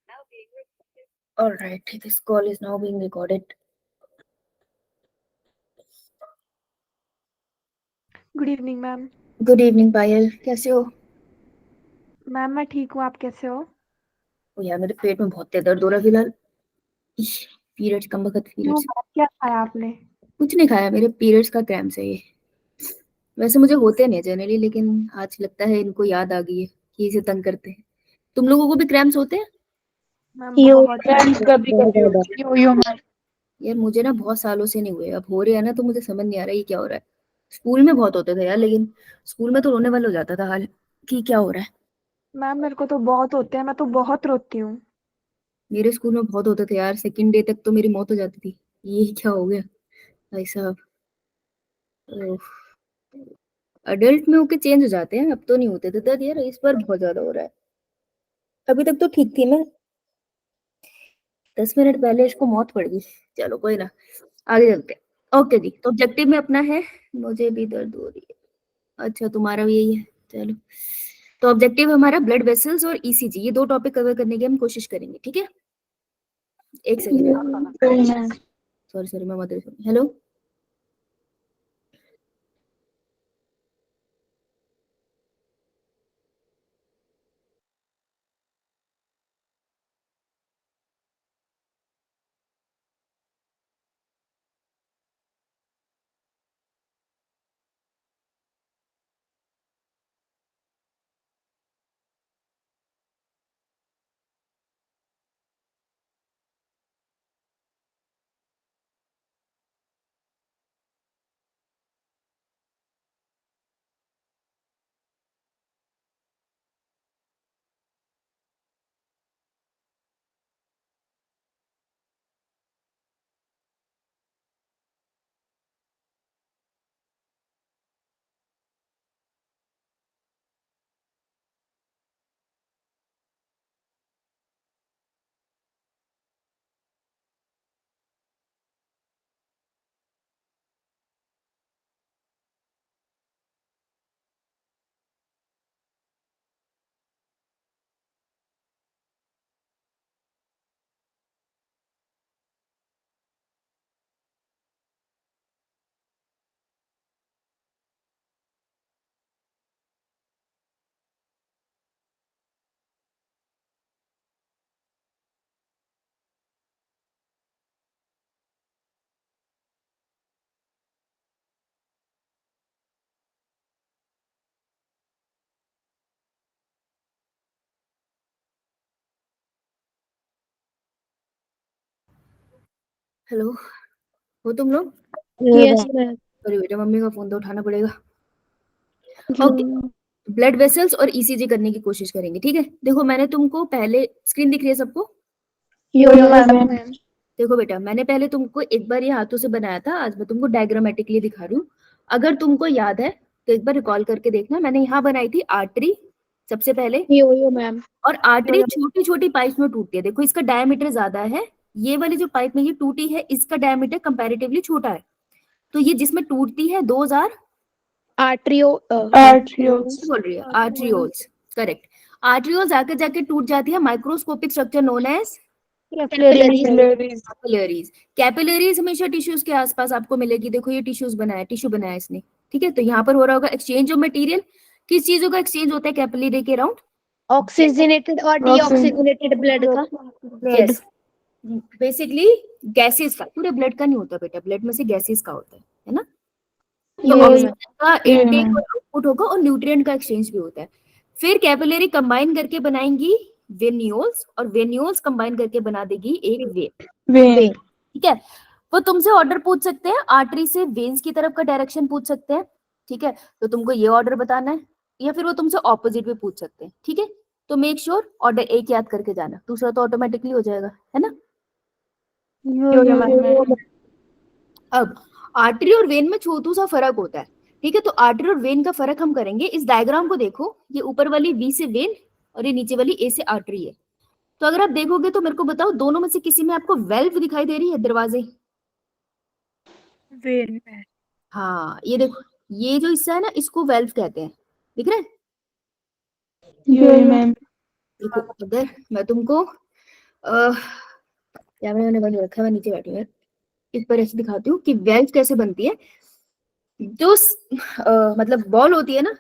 All right, this call is now being recorded. Good evening ma'am. Good evening Payal, कैसे हो? Ma'am मैं ठीक हूँ, आप कैसे हो? ओ यार, मेरे पेट में बहुत तेज दर्द हो रहा है फिलहाल। पीरियड्स, कम वक्त क्यों, पीरियड्स। क्या खाया आपने? कुछ नहीं खाया, मेरे पीरियड्स का क्रैम्प्स है ये। वैसे मुझे होते नहीं जनरली, लेकिन आज लगता है इनको याद आ गई है कि इसे तंग करते हैं। तुम लोगों को भी क्रैम्प्स होते हैं? मैम बहुत कभी कभी होती है। यो मैम। यार मुझे ना बहुत सालों से नहीं हुए, अब हो रहे हैं ना, तो मुझे समझ नहीं आ रहा ये क्या हो रहा है। स्कूल में बहुत होते थे यार, लेकिन स्कूल में तो रोने वाला हो जाता था हाल कि क्या हो रहा है। मैम मेरे को तो बहुत होते हैं, मैं तो बहुत रोती हूँ। मेरे स्कूल में बहुत होते थे यार, सेकंड डे तक तो मेरी मौत हो जाती थी। ये क्या हो गया भाई साहब। अडल्ट में होके चेंज हो जाते हैं, अब तो नहीं होते थे दर्द यार, इस बार बहुत ज्यादा हो रहा है। अभी तक तो ठीक थी मैं, 10 मिनट पहले इसको मौत पड़ गई। चलो कोई ना, आगे चलते हैं। ओके जी, तो ऑब्जेक्टिव में अपना है, मुझे भी दर्द हो रही है। अच्छा, तुम्हारा भी यही है, चलो। तो ऑब्जेक्टिव हमारा ब्लड वेसल्स और ईसीजी, ये दो टॉपिक कवर करने की हम कोशिश करेंगे, ठीक है? एक सेकंड, सॉरी सॉरी, मैं मदर। हेलो, हेलो, हो तुम लोग? Yes ma'am. सॉरी बेटा, मम्मी का फोन तो उठाना पड़ेगा। ओके, ब्लड वेसल्स और ईसीजी करने की कोशिश करेंगे, ठीक है? देखो, मैंने तुमको पहले, स्क्रीन दिख रही है सबको? यो मैम। देखो बेटा, मैंने पहले तुमको एक बार ये हाथों से बनाया था, आज मैं तुमको डायग्रामेटिकली दिखा रही हूँ। अगर तुमको याद है तो एक बार रिकॉल करके देखना। मैंने यहाँ बनाई थी आर्टरी सबसे पहले, यो मैम। और आर्टरी छोटी छोटी पाइप में टूटती है। देखो, इसका डायमीटर ज्यादा है, ये वाली जो पाइप में ये टूटी है इसका डायमीटर कंपैरेटिवली छोटा है। तो ये जिसमें टूटती है, दोज आर आर्ट्रियोल्स। बोल रही है आर्ट्रियोल्स, करेक्ट। आर्ट्रियोल्स आके जाके टूट जाती है microscopic structure known as capillaries. Capillaries. Capillaries हमेशा टिश्यूज के आसपास आपको मिलेगी। देखो ये टिश्यूज बनाया, टिश्यू बनाया इसने, ठीक है? तो यहाँ पर हो रहा होगा एक्सचेंज ऑफ मटेरियल। किस चीजों का एक्सचेंज होता है कैपिलरी के अराउंड? ऑक्सीजनेटेड और डीऑक्सीजनेटेड ब्लड का। यस, बेसिकली गैसेस का, पूरे ब्लड का नहीं होता बेटा, ब्लड में से गैसेस का होता है ना? तो ऑक्सीजन का इनटेक और आउटपुट होगा, और न्यूट्रिएंट का एक्सचेंज भी होता है। फिर कैपिलरी कंबाइन करके बनाएंगी वेन्यूल्स, और वेन्यूल्स कंबाइन करके बना देगी एक वेन, ठीक है? वो तुमसे ऑर्डर पूछ सकते हैं, आर्टरी से वेन्स की तरफ का डायरेक्शन पूछ सकते हैं, ठीक है? तो तुमको ये ऑर्डर बताना है, या फिर वो तुमसे ऑपोजिट भी पूछ सकते हैं, ठीक है? तो मेक श्योर ऑर्डर एक याद करके जाना, दूसरा तो ऑटोमेटिकली हो जाएगा, है ना? अब आर्टरी और वेन में छोटू सा फर्क होता है, ठीक है? तो आर्टरी और वेन का फर्क हम करेंगे। इस डायग्राम को देखो, ये ऊपर वाली वी से वेन और ये नीचे वाली ए से आर्टरी है। तो अगर आप देखोगे तो मेरे को बताओ, दोनों में से किसी में आपको वेल्व दिखाई दे रही है, दरवाजे? वेन में। हाँ, ये देखो, ये जो हिस्सा है ना, इसको वेल्व कहते हैं, दिख रहा है? यो मैम। देखो, अगर मैं तुमको कैमरा मैंने बंद रखा है, मैं नीचे बैठी हूँ यार। इस पर ऐसे दिखाती हूँ कि वेल्व कैसे बनती है। जो मतलब वॉल होती है ना,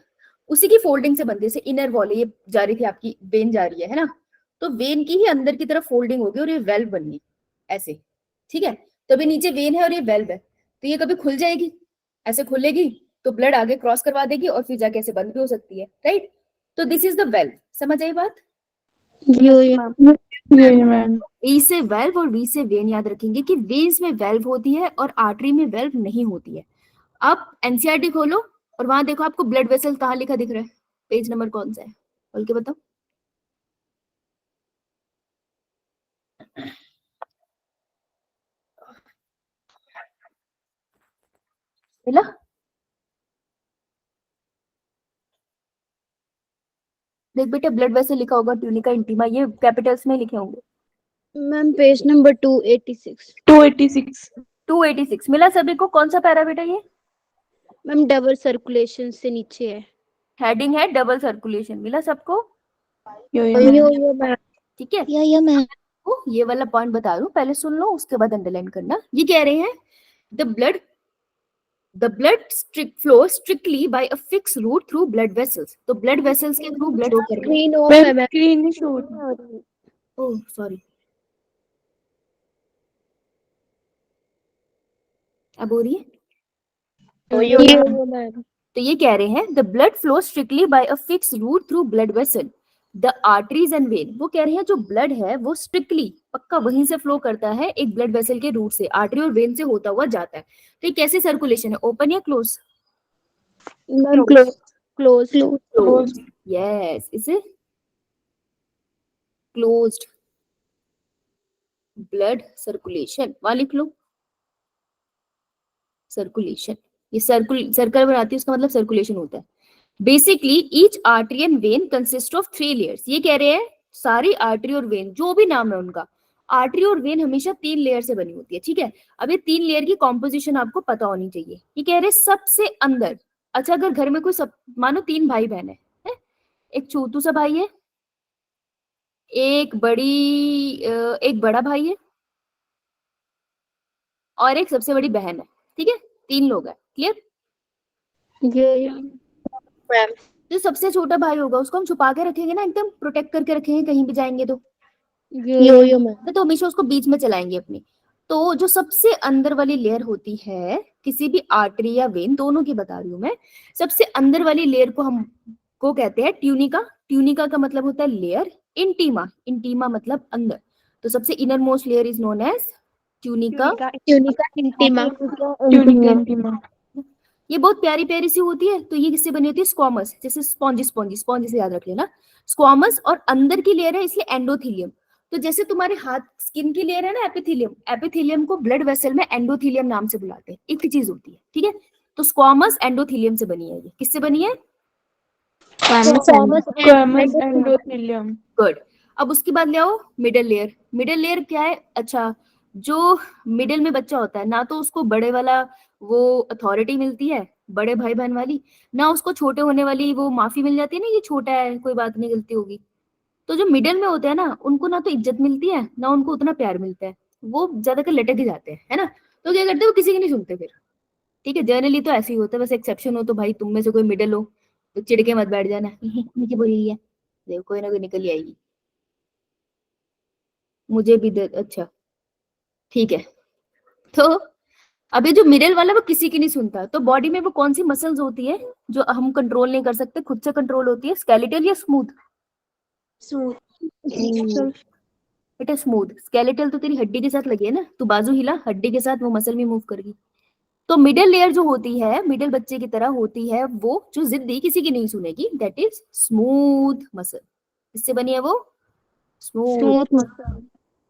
उसी की फोल्डिंग से बनती है। जैसे इनर वॉल है, ये जा रही थी आपकी वेन जा रही है ना, तो वेन की ही अंदर की तरफ फोल्डिंग होगी और ये वेल्व बननी ऐसे, ठीक है। तो अभी नीचे वेन है और ये वेल्व है, तो ये कभी खुल जाएगी, ऐसे खुलेगी तो ब्लड आगे क्रॉस करवा देगी और फिर जाके ऐसे बंद भी हो सकती है, राइट। तो दिस इज द वेल्व, समझ आई बात। यो मैम। ए से वेल्व और वी से वेन याद रखेंगे कि वेन्स में वेल्व होती है और आर्टरी में वेल्व नहीं होती है। आप एनसीईआरटी खोलो और वहां देखो आपको ब्लड वेसल कहाँ लिखा दिख रहा है, पेज नंबर कौन सा है, बोल के बताओ। मिला? देख बेटा, ब्लड वेसल लिखा होगा, ट्यूनिका इंटीमा, ये कैपिटल्स में लिखे होंगे। Ma'am page number 286। 286। 286 मिला सभी को? कौन सा पैरा बेटा ये? मैम डबल सर्कुलेशन से नीचे है। हेडिंग है डबल सर्कुलेशन, मिला सबको? यो मैम। ठीक है, या मैम। तो ये वाला पॉइंट बता रहा हूँ, पहले सुन लो उसके बाद अंडरलाइन करना। ये कह रहे हैं the blood flows strictly by a fixed route through blood vessels। तो blood vessels के थ्रू ब्लड होकर, स्क्रीन ऑफ है मैम। स्क्रीन नहीं शो हो रही। ओह सॉरी, अब हो रही है। यो मैम। तो ये कह रहे हैं the blood flow strictly by a fix route through blood vessel the arteries and vein. वो कह रहे हैं जो ब्लड है वो स्ट्रिक्टली पक्का वहीं से फ्लो करता है, एक ब्लड वेसल के रूट से, आर्टरी और वेन से होता हुआ जाता है। तो ये कैसे सर्कुलेशन है, ओपन या close? Ma'am close. Close, yes, इसे क्लोज्ड ब्लड सर्कुलेशन वाली लिख सर्कुलेशन। ये सर्कल बनाती है, उसका मतलब सर्कुलेशन होता है। Basically each artery and when consist of 3 layers. ये कह रहे हैं सारी आर्टरी और वेन, जो भी नाम है उनका, आर्टरी और वेन हमेशा 3 लेयर से बनी होती है, ठीक है। अब ये 3 लेयर की कॉम्पोजिशन आपको पता होनी चाहिए। ये कह रहे हैं सबसे अंदर, अच्छा अगर घर में कोई सब, मानो 3 भाई बहन है? एक छोटू सा भाई है, एक बड़ा भाई है और एक सबसे बड़ी बहन है, ठीक है। 3 लोग है, क्लियर। मैम। जो सबसे छोटा भाई होगा उसको हम छुपा के रखेंगे ना, एकदम प्रोटेक्ट करके रखेंगे, कहीं भी जाएंगे यो मैम। तो हमेशा उसको बीच में चलाएंगे अपनी। तो जो सबसे अंदर वाली लेयर होती है किसी भी आर्टरी या वेन, दोनों की बता रही हूँ मैं, सबसे अंदर वाली लेयर को हम को कहते हैं ट्यूनिका। ट्यूनिका का मतलब होता है लेयर, इंटीमा, इंटीमा मतलब अंदर। तो सबसे innermost layer is known as tunica. Tunica intima. ये बहुत प्यारी प्यारी सी होती है। तो ये किससे बनी होती है? स्क्वामस, जैसे स्पॉन्जी से याद रख लेना, स्क्वामस। और अंदर की लेयर है इसलिए एंडोथीलियम। तो जैसे तुम्हारे हाथ स्किन की लेयर है ना एपिथीलियम, एपिथीलियम को ब्लड वेसल में एंडोथीलियम नाम से बुलाते हैं, एक ही चीज होती है, ठीक है। तो स्क्वामस एंडोथीलियम से बनी है। ये किससे बनी है? एंडोथेलियम। गुड। अब उसके बाद ले आओ मिडल लेयर। मिडल लेयर क्या है? अच्छा, जो मिडिल में बच्चा होता है ना, तो उसको बड़े वाला वो अथॉरिटी मिलती है, बड़े भाई बहन वाली, ना उसको छोटे होने वाली वो माफी मिल जाती है ना, ये छोटा है कोई बात नहीं, गलती होगी। तो जो मिडिल में होते हैं ना, उनको ना तो इज्जत मिलती है ना उनको उतना प्यार मिलता है, वो ज्यादातर लटक ही जाते हैं, है ना। तो क्या करते हैं, वो किसी की नहीं सुनते फिर, ठीक है। जनरली तो ऐसे ही होता है, बस एक्सेप्शन हो तो भाई तुम में से कोई मिडिल हो तो चिढ़ के मत बैठ जाना मुझे बोली है, देखो कोई ना कोई निकल ही आएगी, मुझे भी दे, अच्छा ठीक है। तो अब ये जो मिडिल वाला वो किसी की नहीं सुनता, तो बॉडी में वो कौन सी मसल्स होती है जो हम कंट्रोल नहीं कर सकते, खुद से कंट्रोल होती है? स्केलेटल या स्मूथ? बेटा स्मूथ। स्केलेटल तो तेरी हड्डी के साथ लगी है ना, तू बाजू हिला, हड्डी के साथ वो मसल भी मूव करेगी। तो मिडिल लेयर जो होती है, मिडिल बच्चे की तरह होती है, वो जो जिद्दी किसी की नहीं सुनेगी, दैट इज स्मूथ मसल। इससे बनी है वो स्मूथ।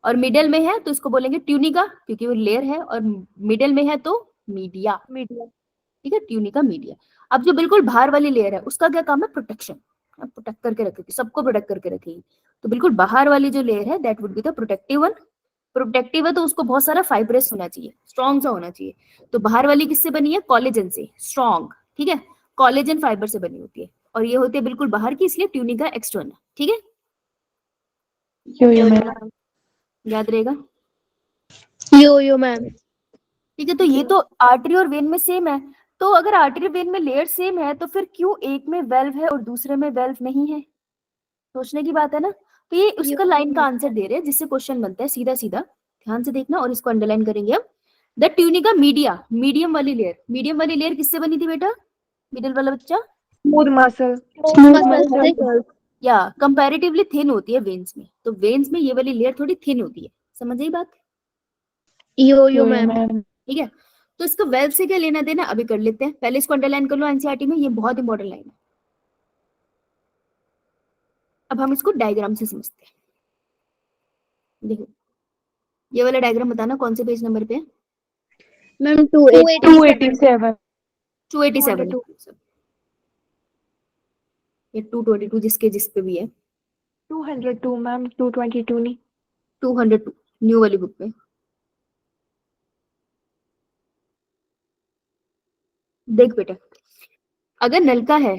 और मिडिल में है तो इसको बोलेंगे ट्यूनिका, क्योंकि वो लेयर है, और मिडिल में है तो मीडिया, ठीक है, ट्यूनिका मीडिया। अब जो बिल्कुल बाहर वाली लेयर है उसका क्या काम है? प्रोटेक्शन, प्रोटेक्ट करके रखेगी, सबको प्रोटेक्ट करके रखेगी। तो बिल्कुल बाहर वाली जो लेयर है that would be the protective one. Protective है तो उसको बहुत सारा फाइब्रस होना चाहिए, स्ट्रॉन्ग सा होना चाहिए। तो बाहर वाली किससे बनी है? कोलेजन से, स्ट्रॉन्ग, ठीक है, कोलेजन फाइबर से बनी होती है, और ये होती है बिल्कुल बाहर की, इसलिए ट्यूनिका एक्सटर्नल, ठीक है। याद रहेगा? यो मैम। ठीक है, तो ये तो आर्टरी और वेन में सेम है। तो अगर आर्टरी वेन में लेयर सेम है तो फिर क्यों एक में वेल्व है और दूसरे में वेल्व नहीं है? सोचने की बात है ना। तो ये उसका लाइन का आंसर दे रहे हैं जिससे क्वेश्चन बनता है सीधा सीधा। ध्यान से देखना और इसको अंडरलाइन करेंगे हम। द ट्यूनिका मीडिया, मीडियम वाली लेयर किससे बनी थी बेटा? मिडिल वाला बच्चा? Smooth muscle. या कंपैरेटिवली थिन होती है वेन्स में। तो वेन्स में ये वाली लेयर थोड़ी थिन होती है। समझ आई बात? यो मैम। ठीक है, तो इसका वेल्व से क्या लेना देना अभी कर लेते हैं। पहले इसको अंडरलाइन कर लो एनसीईआरटी में, ये बहुत इंपॉर्टेंट लाइन है। अब हम इसको डायग्राम से समझते हैं। देखो ये वाला डायग्राम बताना कौन से पेज नंबर पे है? मैम 287। 287। ये 222 जिस पे भी है। 202 मैम, 222 नहीं। 202 न्यू वाली बुक में। देख बेटा, अगर नलका है,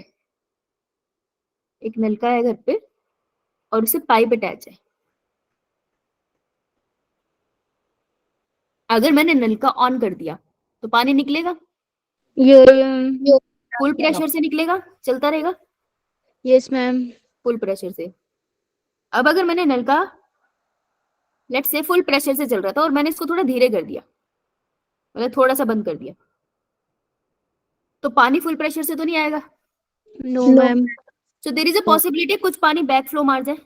एक नलका है घर पे और उसे पाइप अटैच है। अगर मैंने नलका ऑन कर दिया तो पानी निकलेगा? यो फुल प्रेशर से निकलेगा, चलता रहेगा यस मैम। फुल प्रेशर से। अब अगर मैंने नलका लेट्स से फुल प्रेशर से चल रहा था और मैंने इसको थोड़ा धीरे कर दिया, मतलब थोड़ा सा बंद कर दिया, तो पानी फुल प्रेशर से तो नहीं आएगा। No ma'am. So there is a possibility कुछ पानी बैक फ्लो मार जाए,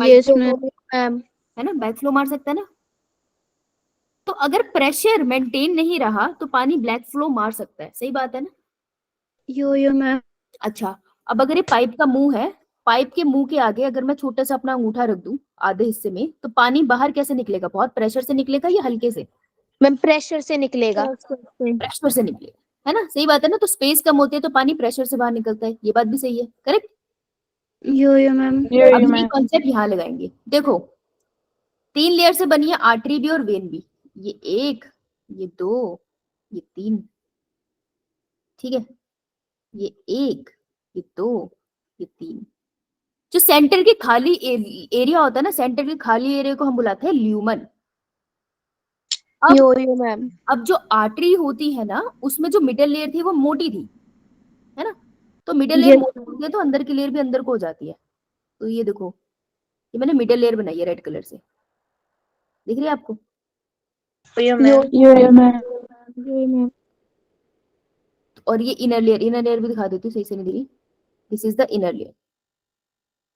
यस मैम। है ना, बैक फ्लो मार सकता है ना। तो अगर प्रेशर मेंटेन नहीं रहा तो पानी ब्लैक फ्लो मार सकता है, सही बात है ना। Yo ma'am. अच्छा, अब अगर ये पाइप का मुंह है, पाइप के मुंह के आगे अगर मैं छोटा सा अपना अंगूठा रख दूं आधे हिस्से में, तो पानी बाहर कैसे निकलेगा? बहुत प्रेशर से निकलेगा या हल्के से? मैम प्रेशर से निकलेगा। प्रेशर से निकलेगा, है ना, सही बात है ना। तो स्पेस कम होती है तो पानी प्रेशर से बाहर निकलता है, ये बात भी सही है, करेक्ट। यो मैम। अब ये कॉन्सेप्ट यहाँ लगाएंगे। देखो 3 लेयर से बनी है आर्टरी भी और वेन भी। ये 1, ये 2, ये 3, ठीक है। ये 1, ये 2, ये 3। जो सेंटर के खाली एरिया होता है ना, सेंटर के खाली एरिया को हम बुलाते हैं ल्यूमन। यो मैम। अब जो आर्टरी होती है ना, उसमें जो मिडल लेयर थी वो मोटी थी, है ना। तो मिडल लेयर मोटी होती है तो अंदर की लेयर भी अंदर को हो जाती है। तो ये देखो, ये मैंने मिडल लेयर बनाई है रेड कलर से, दिख रही है आपको? यो मैम। और ये इनर लेयर भी दिखा देती हूँ, सही से नहीं दिख रही। This is the inner layer.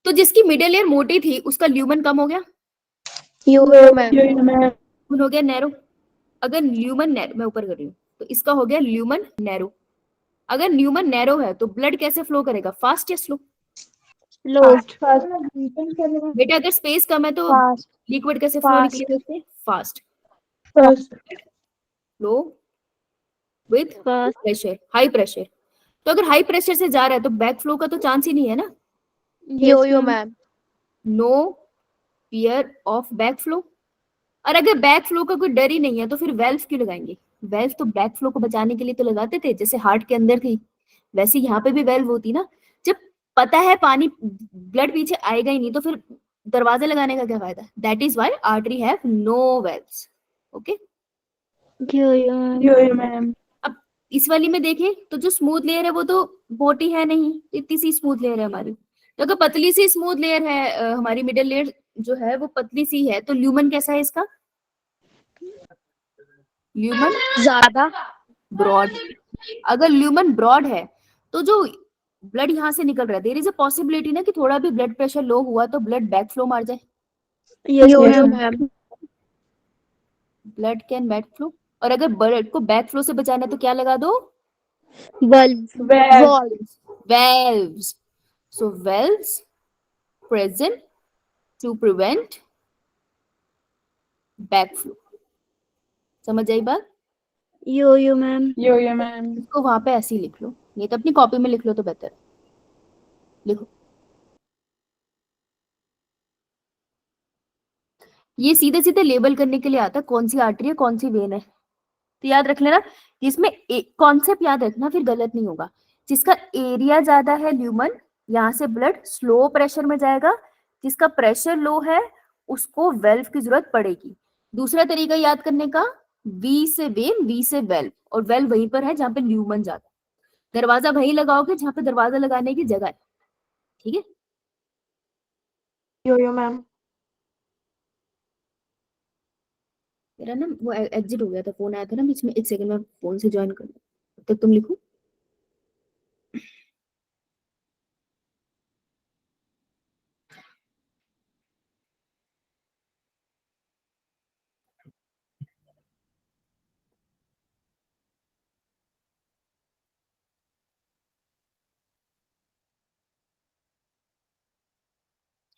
तो जिसकी मिडल लेयर मोटी थी उसका ल्यूमन कम हो गया, यो मैम। हो गया नैरो। अगर ल्यूमन नैरो, मैं ऊपर कर रही हूँ, तो इसका हो गया ल्यूमन नैरो। अगर ल्यूमन नैरो है तो ब्लड कैसे फ्लो करेगा, फास्ट या स्लो? बेटा अगर स्पेस कम है तो लिक्विड कैसे फ्लो निकलेगा? Fast. Flow with pressure, high pressure. तो अगर हाई प्रेशर से जा रहा है तो बैक फ्लो का तो चांस ही नहीं है ना। Yo ma'am. No fear of back flow. और अगर बैक फ्लो का कोई डर ही नहीं है तो फिर वेल्व क्यों लगाएंगे? वेल्व तो बैक फ्लो को बचाने के लिए तो लगाते थे, जैसे हार्ट के अंदर थी वैसे यहाँ पे भी वेल्व होती ना। जब पता है पानी ब्लड पीछे आएगा ही नहीं तो फिर दरवाजे लगाने का क्या फायदा? That is why artery have no valves. Okay, यो मैम। अब इस वाली में देखें तो जो स्मूथ लेयर है वो तो मोटी है नहीं, इतनी सी स्मूथ लेयर है हमारी। तो अगर पतली सी स्मूथ लेयर है, हमारी मिडिल लेयर जो है वो पतली सी है, तो ल्यूमन कैसा है इसका? ल्यूमन ज्यादा ब्रॉड। अगर ल्यूमन ब्रॉड है तो जो ब्लड यहाँ से निकल रहा है, देयर इज अ पॉसिबिलिटी ना कि थोड़ा भी ब्लड प्रेशर लो हुआ तो ब्लड बैक फ्लो मार जाए। Yo ma'am. Blood can back flow. और अगर ब्लड को बैक फ्लो से बचाना है तो क्या लगा दो? Valves. So valves present to prevent back flow. समझ आई बात? यो मैम। इसको वहां पे ऐसे ही लिख लो, नहीं तो अपनी कॉपी में लिख लो तो बेहतर। लिखो, ये सीधे सीधे लेबल करने के लिए आता है कौन सी आर्टरी है कौन सी वेन है। तो याद रख लेना, इसमें कॉन्सेप्ट याद रखना फिर गलत नहीं होगा। जिसका एरिया ज्यादा है ल्यूमन, यहाँ से ब्लड स्लो प्रेशर में जाएगा। जिसका प्रेशर लो है उसको वेल्व की जरूरत पड़ेगी। दूसरा तरीका याद करने का, वी से वेन, वी से वेल्व, और वेल्व वहीं पर है जहां पे ल्यूमन जाता है। दरवाजा वहीं लगाओगे जहां पे दरवाजा लगाने की जगह है। ठीक है, यो मैम। मेरा ना वो एग्जिट हो गया था, फोन आया था ना बीच में, एक सेकंड में फोन से ज्वाइन कर लो, तब तक तुम लिखो।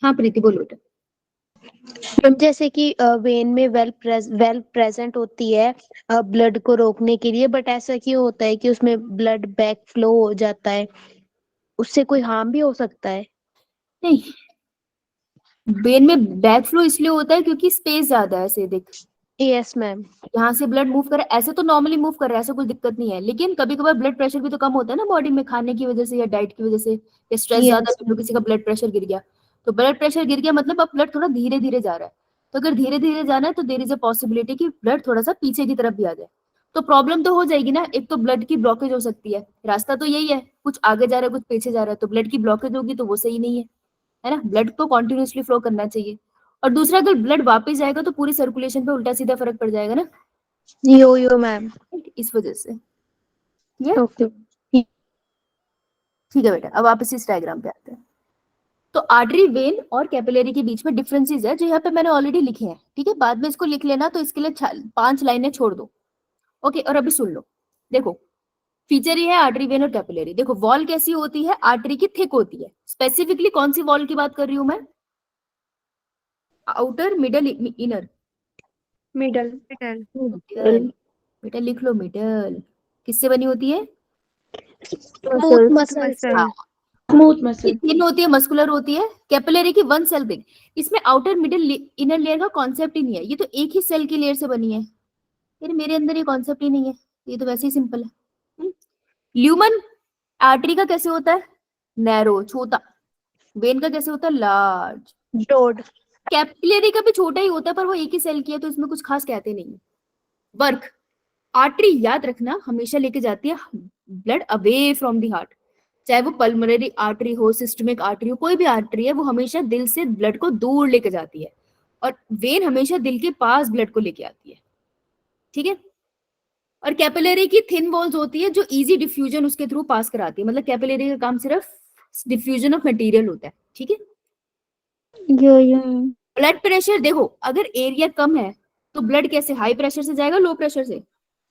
हाँ प्रीति बोलो बेटा। जैसे कि वेन में वेल प्रेजेंट होती है ब्लड को रोकने के लिए, बट ऐसा क्यों होता है कि उसमें ब्लड बैक फ्लो हो जाता है? उससे कोई हार्म भी हो सकता है? नहीं, वेन में बैक फ्लो इसलिए होता है क्योंकि स्पेस ज्यादा है। ऐसे देख, यस मैम। यहाँ से ब्लड मूव कर, ऐसे तो नॉर्मली मूव कर रहा है, ऐसा कोई दिक्कत नहीं है, लेकिन कभी कभार ब्लड प्रेशर भी तो कम होता है ना बॉडी में, खाने की वजह से या डाइट की वजह से, या स्ट्रेस ज्यादा यस। है तो किसी का ब्लड प्रेशर गिर गया। तो ब्लड प्रेशर गिर गया मतलब अब ब्लड थोड़ा धीरे धीरे जा रहा है। तो अगर धीरे धीरे जाना है तो देयर इज अ पॉसिबिलिटी कि ब्लड थोड़ा सा पीछे की तरफ भी आ जाए। तो प्रॉब्लम तो हो जाएगी ना, एक तो ब्लड की ब्लॉकेज हो सकती है, रास्ता तो यही है, कुछ आगे जा रहा है कुछ पीछे जा रहा है, तो ब्लड की ब्लॉकेज होगी तो वो सही नहीं है ना। ब्लड को कॉन्टिन्यूसली फ्लो करना चाहिए। और दूसरा, अगर ब्लड वापस जाएगा तो पूरी सर्कुलेशन पे उल्टा सीधा फर्क पड़ जाएगा ना, यो मैम। इस वजह से। ये ओके। ठीक है बेटा, अब वापस इस डायग्राम पे आते हैं। तो आर्टरी, वेन और कैपिलरी के बीच में डिफरेंसेस है जो यहाँ पे मैंने ऑलरेडी लिखे हैं। ठीक है, बाद में इसको लिख लेना, तो इसके लिए 5 लाइनें छोड़ दो। ओके, और अभी सुन लो। देखो, फीचर ये है आर्टरी, वेन और कैपिलरी। देखो वॉल कैसी होती है, आर्टरी की थिक होती है। स्पेसिफिकली कौन सी वॉल की बात कर रही हूँ मैं? Outer, middle, inner? Middle. Middle. बेटा लिख लो मिडल। किससे बनी होती है? Smooth muscles. हाँ, स्मूथ मसल। थिन होती है, मस्कुलर होती है। कैपिलरी की वन सेल थिंग। इसमें आउटर, मिडिल, इनर लेयर का कॉन्सेप्ट ही नहीं है, ये तो एक ही सेल की लेयर से बनी है। यार मेरे अंदर ये कॉन्सेप्ट ही नहीं है, ये तो वैसे ही सिंपल है। ल्यूमन आर्टरी का कैसे होता है? नैरो, छोटा। वेन का कैसे होता है? लार्ज। ब्रॉड। कैपिलरी का भी छोटा ही होता है, पर वो एक ही सेल की है तो इसमें कुछ खास कहते नहीं है। वर्क, आर्टरी याद रखना हमेशा लेके जाती है blood away from the heart. चाहे वो पल्मोनरी आर्टरी हो, सिस्टमिक आर्टरी हो, कोई भी आर्टरी है, वो हमेशा दिल से ब्लड को दूर लेके जाती है। और वेन हमेशा दिल के पास ब्लड को लेके आती है। ठीक है, और कैपिलरी की थिन वॉल्स होती है जो इजी डिफ्यूजन उसके थ्रू पास कराती है। मतलब कैपिलरी का काम सिर्फ डिफ्यूजन ऑफ मटेरियल होता है। ठीक है, यो। ब्लड प्रेशर देखो, अगर एरिया कम है तो ब्लड कैसे, हाई प्रेशर से जाएगा लो प्रेशर से?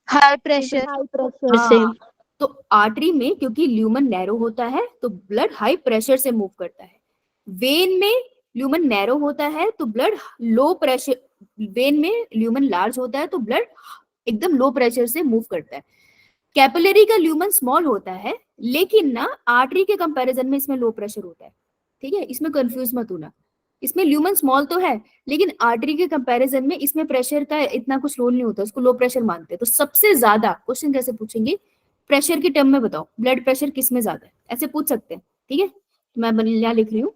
हाई प्रेशर से। हाँ, तो आर्टरी में क्योंकि ल्यूमन नैरो होता है तो ब्लड हाई प्रेशर से मूव करता है। वेन में ल्यूमन नैरो होता है तो ब्लड लो प्रेशर, वेन में ल्यूमन लार्ज होता है तो ब्लड एकदम लो प्रेशर से मूव करता है। कैपिलरी का ल्यूमन स्मॉल होता है, लेकिन ना आर्टरी के कंपैरिजन में इसमें लो प्रेशर होता है। ठीक है, इसमें कंफ्यूज मत होना। इसमें ल्यूमन स्मॉल तो है, लेकिन आर्टरी के कंपैरिजन में इसमें प्रेशर का इतना कुछ रोल नहीं होता, उसको लो प्रेशर मानते हैं। तो सबसे ज्यादा क्वेश्चन कैसे पूछेंगे, प्रेशर की टर्म में बताओ ब्लड प्रेशर किस में ज्यादा है, ऐसे पूछ सकते हैं। ठीक है, तो मैं यहाँ लिख रही हूँ,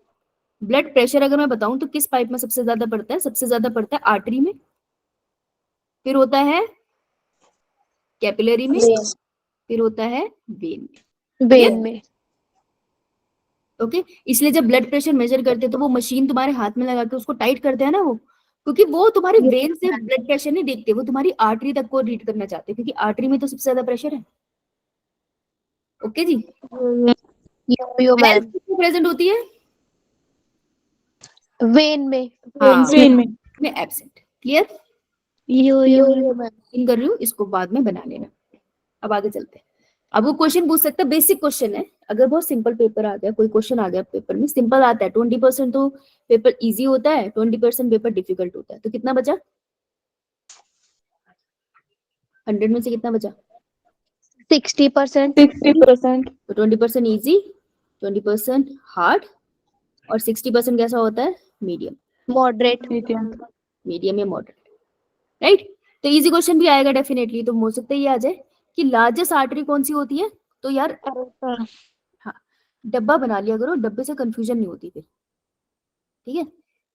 ब्लड प्रेशर अगर मैं बताऊं तो किस पाइप में सबसे ज्यादा पड़ता है? सबसे ज्यादा पड़ता है आर्टरी में, फिर होता है कैपिलरी में, फिर होता है वेन में। वेन में। ओके, इसलिए जब ब्लड प्रेशर मेजर करते हैं तो वो मशीन तुम्हारे हाथ में लगा के उसको टाइट करते हैं ना वो, क्योंकि वो तुम्हारी वेन से ब्लड प्रेशर नहीं देखते, वो तुम्हारी आर्टरी तक को रीड करना चाहते हैं, क्योंकि आर्टरी में तो सबसे ज्यादा प्रेशर है। ओके जी, यो मैम। प्रेजेंट होती है वेन में। हाँ, वेन में। एब्सेंट। क्लियर? यो मैम। इन कर रही हूँ, इसको बाद में बना लेना। अब आगे चलते हैं। अब वो क्वेश्चन पूछ सकता है, बेसिक क्वेश्चन है। अगर बहुत सिंपल पेपर आ गया, कोई क्वेश्चन आ गया पेपर में, सिंपल आता है, 20% तो पेपर इजी होता है, 20% पेपर डिफिकल्ट होता है, तो कितना बचा? 100 में से कितना बचा? 60%। 60%। तो 20% इजी, 20% हार्ड, और 60% कैसा होता है? मीडियम। मॉडरेट। मीडियम या मॉडरेट, राइट? तो इजी क्वेश्चन भी आएगा डेफिनेटली। तो हो सकता है ये आ जाए कि लार्जेस्ट आर्टरी कौन सी होती है, तो यार हाँ, डब्बा बना लिया करो, डब्बे से कंफ्यूजन नहीं होती फिर। ठीक है,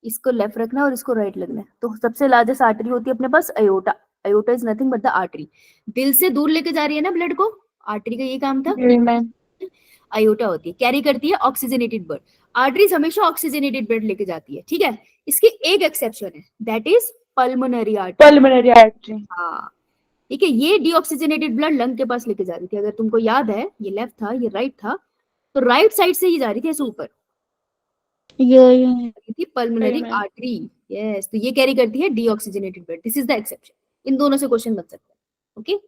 इसको लेफ्ट रखना है और इसको राइट लगना है। तो सबसे लार्जेस्ट आर्टरी होती है अपने पास aorta. Aorta is nothing but the artery, दिल से दूर लेके जा रही है ना ब्लड को, आर्टरी का ये काम था। अयोटा होती है, कैरी करती है ऑक्सीजनेटेड ब्लड। आर्टरीज हमेशा ऑक्सीजनेटेड ब्लड लेके जाती है, ठीक है। इसकी एक एक्सेप्शन है, that is pulmonary artery. Pulmonary artery. हाँ ठीक है, ये डीऑक्सीजनेटेड ब्लड लंग के पास लेके जा रही थी। अगर तुमको याद है, ये लेफ्ट था ये राइट था, तो राइट साइड से ही जा रही थी ऐसे ऊपर, थी पल्मोनरी आर्टरी। यस, तो ये कैरी करती है deoxygenated blood, this is the exception. इन दोनों से क्वेश्चन बन सकता है, ओके।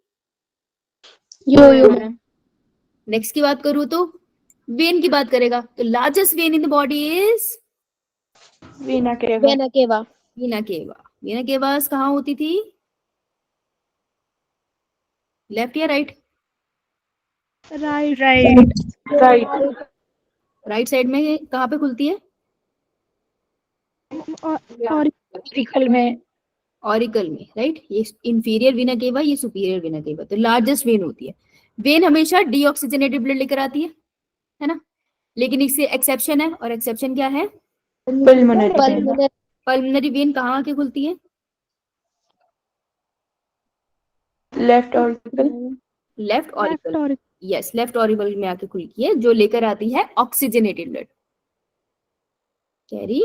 नेक्स्ट की बात करूं तो वेन की बात करेगा, तो largest vein in the body is vena cava. Vena केवा। वीना केवा। वीना केवा कहाँ होती थी, लेफ्ट या right? Right right right right side में कहाँ पे खुलती है? ऑरिकल में। ऑरिकल में, राइट। ये इंफीरियर वीना केवा, ये सुपीरियर वीना केवा, तो लार्जेस्ट वेन होती है। वेन हमेशा डीऑक्सीजनेटेड ब्लड लेकर आती है ना, लेकिन इससे एक्सेप्शन है, और एक्सेप्शन क्या है? पल्मोनरी वेन कहाँ आके खुलती है? Left auricle. Left auricle, yes, left auricle में आके खुलती है, जो लेकर आती है oxygenated blood, carry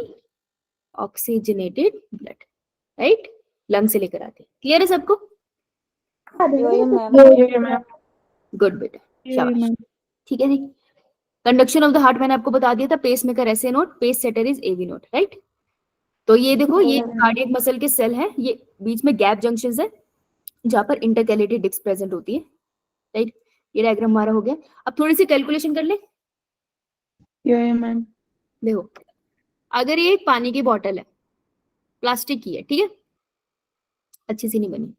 oxygenated blood, right, lung से लेकर आते हैं। क्लियर है सबको? गुड बेटा, शाबाश, ठीक है जी। कंडक्शन ऑफ द हार्ट मैंने आपको बता दिया था, pacemaker SA node, pace setter is AV node, right. तो ये देखो, ये कार्डियक मसल के सेल है, ये बीच में गैप जंक्शंस है जहां पर इंटरकैलेटेड डिस्क प्रेजेंट होती है, राइट। ये डायग्राम हमारा हो गया। अब थोड़ी सी कैलकुलेशन कर ले। देखो, अगर ये एक पानी की बोतल है, प्लास्टिक की है, ठीक है, अच्छी सी नहीं बनी,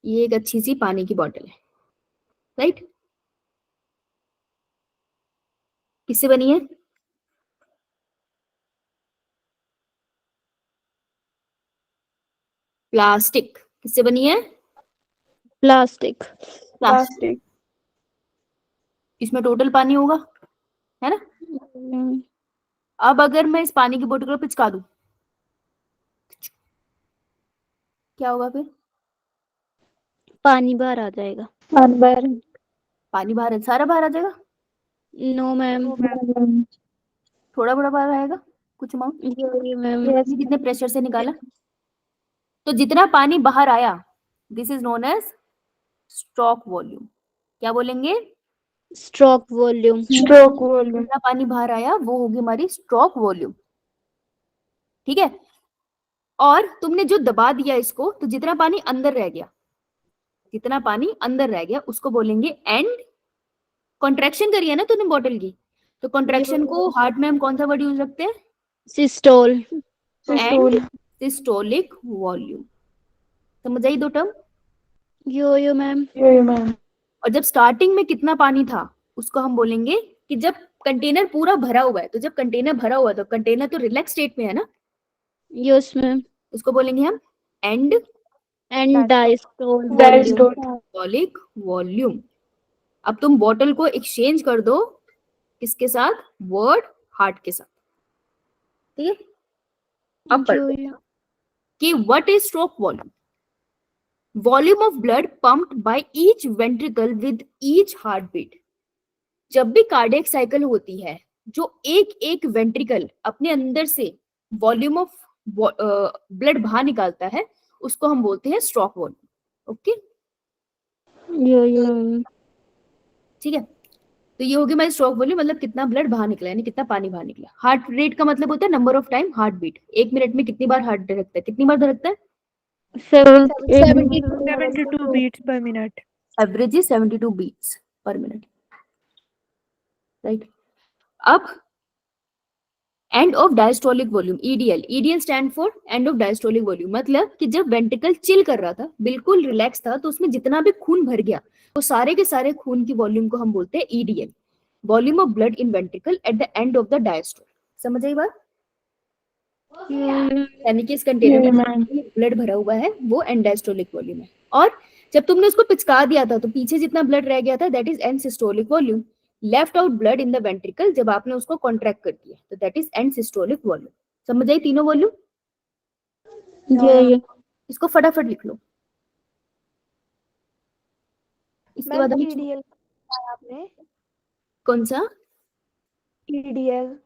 ये एक अच्छी सी पानी की बोतल है, राइट। किससे बनी है? प्लास्टिक। किससे बनी है? प्लास्टिक। प्लास्टिक। इसमें टोटल पानी होगा, है ना। अब अगर मैं इस पानी की बोतल को पिचका दूं, क्या होगा फिर? पानी बाहर आ जाएगा। पानी बाहर, सारा बाहर आ जाएगा? No ma'am. थोड़ा बड़ा बाहर आएगा, कुछ अमाउंट। मैम। कितने प्रेशर से निकाला, तो जितना पानी बाहर आया, this is known as stroke volume. क्या बोलेंगे? Stroke volume. जितना पानी बाहर आया वो होगी हमारी स्ट्रोक वॉल्यूम, ठीक है। और तुमने जो दबा दिया इसको, तो जितना पानी अंदर रह गया, जितना पानी अंदर रह गया उसको बोलेंगे एंड। कॉन्ट्रैक्शन करी है ना तूने बॉटल की, तो कॉन्ट्रैक्शन को हार्ट में हम कौन सा वर्ड यूज रखते हैं? सिस्टोल। And systolic volume. समझ आई दो टर्म? यो मैम। और जब स्टार्टिंग में कितना पानी था उसको हम बोलेंगे कि जब कंटेनर पूरा भरा हुआ है, तो जब कंटेनर भरा हुआ है तो कंटेनर तो रिलैक्स स्टेट में है ना, यस मैम। उसको बोलेंगे हम एंड डायस्टोलिक वॉल्यूम। अब तुम बॉटल को एक्सचेंज कर दो किसके साथ? वर्ड हार्ट के साथ, ठीक है। अब कि what is stroke volume? Volume of blood pumped by each ventricle with each heart beat. जब भी कार्डियक साइकिल होती है, जो एक एक वेंट्रिकल अपने अंदर से वॉल्यूम ऑफ ब्लड बाहर निकालता है, उसको हम बोलते हैं स्ट्रोक वॉल्यूम, ओके। ठीक है, तो ये होगी हमारी स्ट्रोक वॉल्यूम, मतलब कितना ब्लड बाहर निकला, यानी कितना पानी बाहर निकला। हार्ट रेट का मतलब होता है number of time heart beat, एक मिनट में कितनी बार हार्ट धड़कता है, कितनी बार धड़कता है? 72 beats per minute. Average is 72 beats per minute, right. अब end of diastolic volume, EDL. EDL stand for end of diastolic volume, मतलब कि जब वेंट्रिकल चिल कर रहा था, बिल्कुल रिलैक्स था, तो उसमें जितना भी खून भर गया, वो सारे के सारे खून की वॉल्यूम को हम बोलते हैं EDL, volume of blood in ventricle at the end of the diastole. समझ आई बात? यानी कि इस कंटेनर में ब्लड भरा हुआ है वो एंड डायस्टोलिक वॉल्यूम है, और जब तुमने उसको पिचका दिया था तो पीछे जितना ब्लड रह गया था that is and systolic volume. Left out blood in the ventricle जब आपने उसको कॉन्ट्रैक्ट कर दिया, तो that is and systolic volume. समझ आई तीनों वॉल्यूम? ये इसको फटाफट लिख लो। इसके बाद मैम हम ईडीएल आपने कौन सा? EDL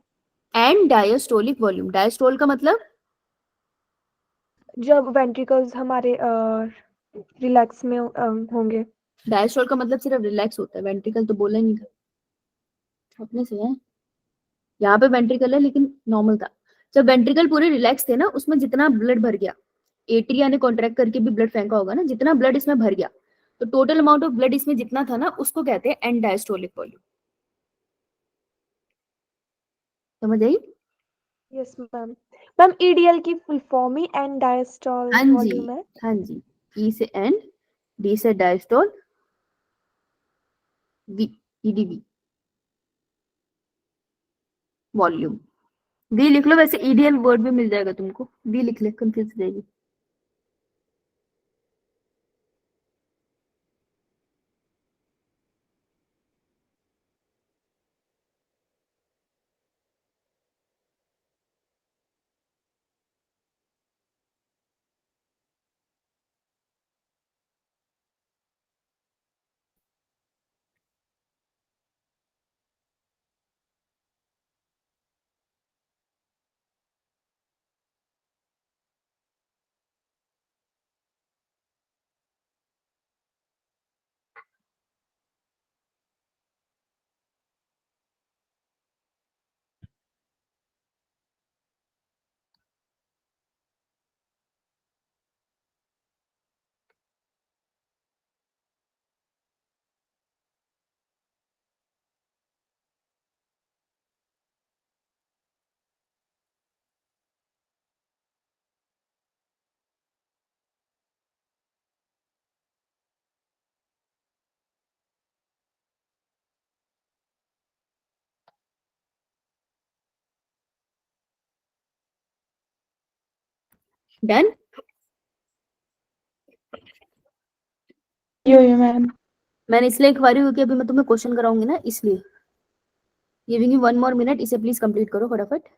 and diastolic volume. Diastole का मतलब जब वेंट्रिकल्स हमारे रिलैक्स में होंगे। डायस्टोल का मतलब सिर्फ रिलैक्स होता है, वेंट्रिकल तो बोला ही नहीं था अपने से है। यहाँ पे वेंट्रिकल है लेकिन नॉर्मल था। जब वेंट्रिकल पूरे रिलैक्स थे ना, उसमें जितना ब्लड भर गया, एट्रिया ने कॉन्ट्रैक्ट करके भी ब्लड फेंका होगा ना, जितना ब्लड इसमें भर गया, तो टोटल अमाउंट ऑफ ब्लड इसमें जितना था ना, उसको कहते हैं एंड डायस्टोलिक वॉल्यूम। समझ आई? Yes ma'am. मैम ईडीएल की फुल फॉर्म ही एंड डायस्टोल हाँ जी, वॉल्यूम है। हाँ जी। ई से एंड, डी से diastole, V EDV volume. V लिख लो, वैसे ईडीएल वर्ड भी मिल जाएगा तुमको, वी लिख ले, कंफ्यूज हो जाएगी। डन। यो मैम। मैंने इसलिए लिखवा रही हूँ कि अभी मैं तुम्हें क्वेश्चन कराऊंगी ना, इसलिए। गिविंग यू 1 more minute, इसे प्लीज कंप्लीट करो फटाफट।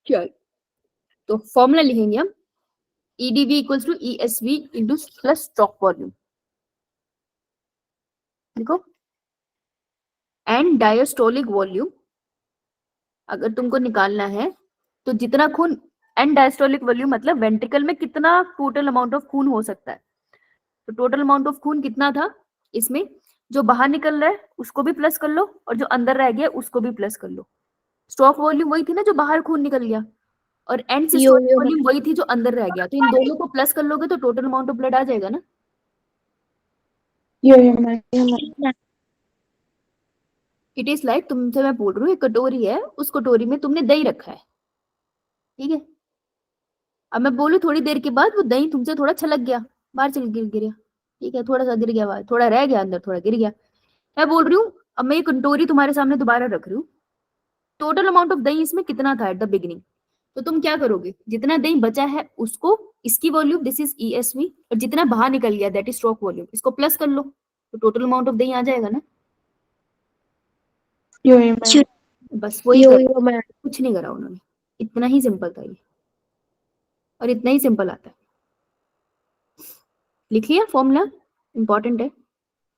चल, तो फॉर्मूला लिखेंगे हम, EDV equals to ESV into plus stroke volume. देखो, एंड डायस्टोलिक वॉल्यूम अगर तुमको निकालना है, तो जितना खून, एंड डायस्टोलिक वॉल्यूम मतलब वेंट्रिकल में कितना टोटल अमाउंट ऑफ खून हो सकता है। तो टोटल अमाउंट ऑफ खून कितना था इसमें, जो बाहर निकल रहा है उसको भी प्लस कर लो, और जो अंदर रह गया उसको भी प्लस कर लो। स्ट्रोक वॉल्यूम वही थी ना जो बाहर खून निकल गया, और एंड सिस्टोलिक वॉल्यूम वही थी जो अंदर रह गया। तो इन दोनों को प्लस कर लोगे तो टोटल अमाउंट ऑफ ब्लड आ जाएगा ना। इट इज लाइक, तुमसे मैं बोल रही हूँ, एक कटोरी है, उस कटोरी में तुमने दही रखा है, ठीक है। अब मैं बोलूँ थोड़ी देर के बाद वो दही तुमसे थोड़ा छलक गया, बाहर चल गिर गिर गया, ठीक है, थोड़ा सा गिर गया बाहर, थोड़ा रह गया अंदर, थोड़ा गिर गया। मैं बोल रही हूँ, अब मैं ये कटोरी तुम्हारे सामने दोबारा रख रही हूँ, टोटल अमाउंट ऑफ दही इसमें कितना था एट द बिगिनिंग। तो तुम क्या करोगे, जितना दही बचा है उसको, इसकी वॉल्यूम दिस इज ईएसवी, और जितना बाहर निकल गया दैट इज स्ट्रोक वॉल्यूम, इसको प्लस कर लो, तो टोटल अमाउंट ऑफ दही आ जाएगा ना। बस वही कर, कुछ नहीं करा उन्होंने, इतना ही सिंपल था ये, और इतना ही सिंपल आता है। लिख लिया फॉर्मूला, इंपॉर्टेंट है।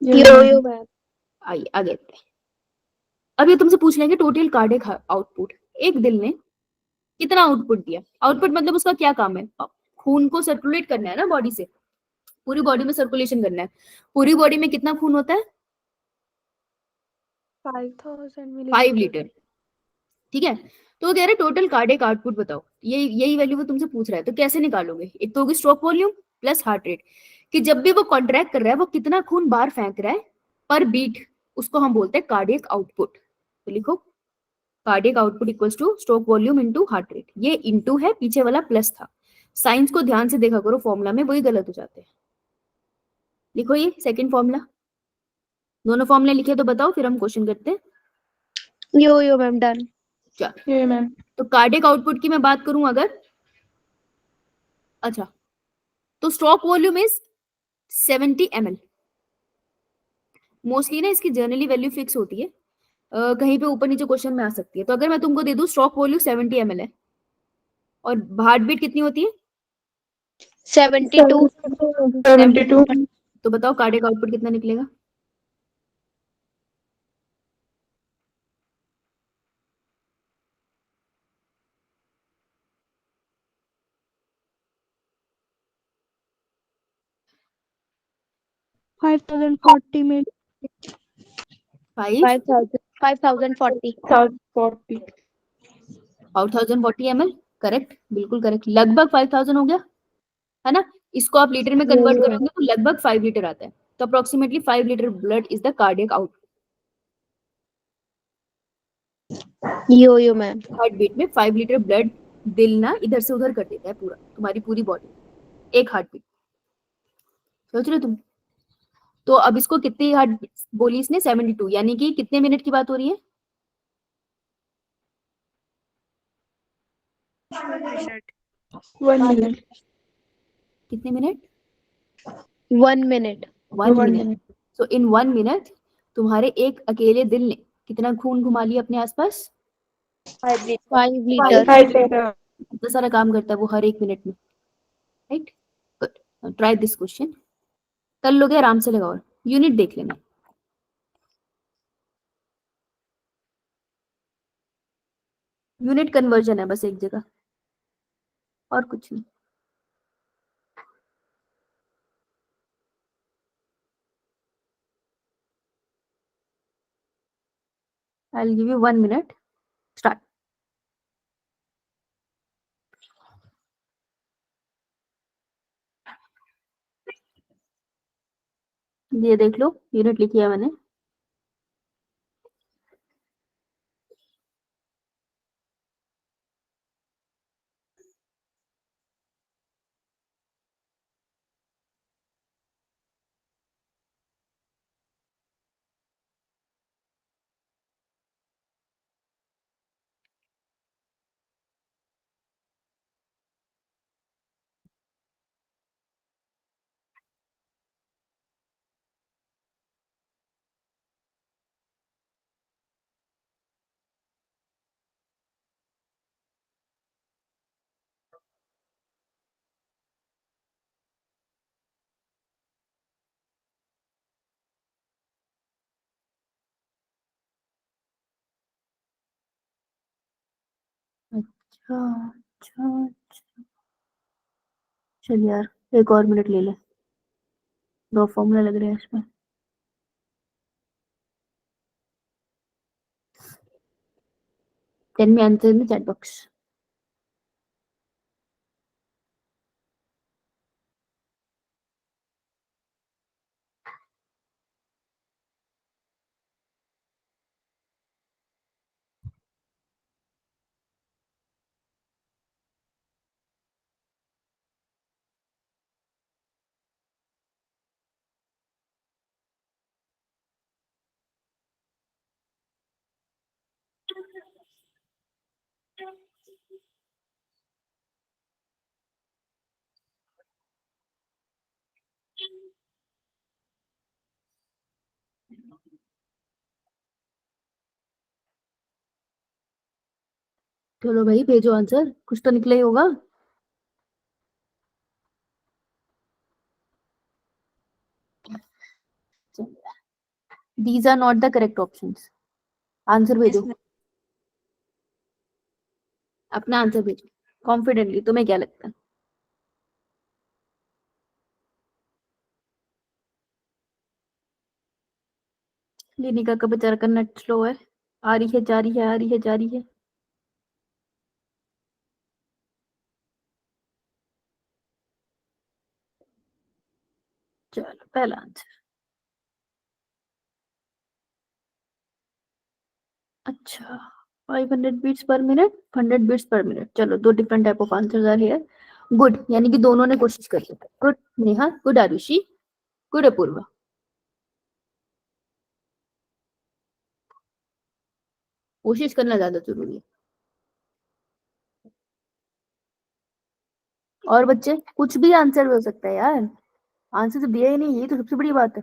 मैम। आइए आगे देखते हैं। अब ये तुमसे पूछ लेंगे टोटल कार्डियक आउटपुट, एक दिल ने कितना आउटपुट दिया। आउटपुट मतलब उसका क्या काम है, खून को सर्कुलेट करना है ना बॉडी से, पूरी बॉडी में सर्कुलेशन करना है। पूरी बॉडी में कितना खून होता है? 5000 5 मिलीलीटर। लीटर, ठीक है। तो वो कह रहे टोटल कार्डियक आउटपुट बताओ, ये यही वैल्यू वो तुमसे पूछ रहा है, तो कैसे निकालोगे? एक तो होगी stroke volume plus heart rate, कि जब भी वो कॉन्ट्रैक्ट कर रहा है वो कितना खून बाहर फेंक रहा है पर बीट, उसको हम बोलते हैं कार्डियक आउटपुट। तो लिखो cardiac output equals to stroke volume into heart rate. ये इनटू है, पीछे वाला प्लस था। साइंस को ध्यान से देखा करो, फॉर्मूला में वही गलत हो जाते हैं। लिखो ये सेकंड फॉर्मूला। दोनों फॉर्मूले लिखे तो बताओ, फिर हम क्वेश्चन करते हैं। यो मैम डन। चलो, ये मैम। तो कार्डियक आउटपुट की मैं बात करूं अगर, अच्छा, तो stroke volume is 70 ml। Mostly ना इसकी जर्नली वैल्यू फिक्स होती है, कहीं पे ऊपर नीचे क्वेश्चन में आ सकती है। तो अगर मैं तुमको दे दूं स्ट्रोक वॉल्यूम 70 ml है, और हार्ट बीट कितनी होती है 72। 72। तो बताओ कार्डियक आउटपुट कितना निकलेगा। 5040 में 5 5040। 40। 5040 ml, करेक्ट, बिल्कुल करेक्ट, लगभग 5000 हो गया, है ना। इसको आप लीटर में कन्वर्ट करोगे तो लगभग 5 लीटर आता है। तो approximately 5 litre blood is the cardiac output. यो मैम। हार्ट बीट में 5 लीटर ब्लड दिल ना इधर से उधर कर देता है पूरा, तुम्हारी पूरी बॉडी, एक हार्ट बीट। सोच रहे हो तुम। तो अब इसको कितनी हार्ट बोली इसने 72, यानी कि कितने मिनट की बात हो रही है 1 minute। कितने मिनट 1 मिनट। 1 मिनट। सो इन 1 मिनट तुम्हारे एक अकेले दिल ने कितना खून घुमा लिया अपने आसपास 5 लीटर। 5 liter। इतना सारा काम करता है वो हर एक मिनट में, right. Good, try this question, कर लोगे आराम से, लगाओ, यूनिट देख लेना। यूनिट कन्वर्जन है बस एक जगह, और कुछ नहीं। I will give you 1 minute, start. ये देख लो, यूनिट लिखी है मैंने। अच्छा अच्छा अच्छा, चल यार, एक और मिनट ले ले, दो फॉर्मूला लग रहे हैं इसमें। टेन में answer in the chat box. चलो भाई भेजो आंसर, कुछ तो निकला ही होगा। These are not the correct options, answer भेजो, अपना आंसर भेजो कॉन्फिडेंटली। तुम्हें क्या लगता है। क्लिनिका का बेचारा का नेट स्लो है, आ रही है जा रही है, आ रही है जा रही है। चलो पहला आंसर, अच्छा 500 beats per minute, 100 beats per minute. चलो, दो different type of answers are here. Good, यानी कि दोनों ने कोशिश कर ली. Good Neha, good Arushi, good Apoorva. कोशिश करना ज्यादा जरूरी है. और बच्चे, कुछ भी आंसर हो सकता है यार, आंसर तो दिया ही नहीं, यही तो सबसे बड़ी बात है.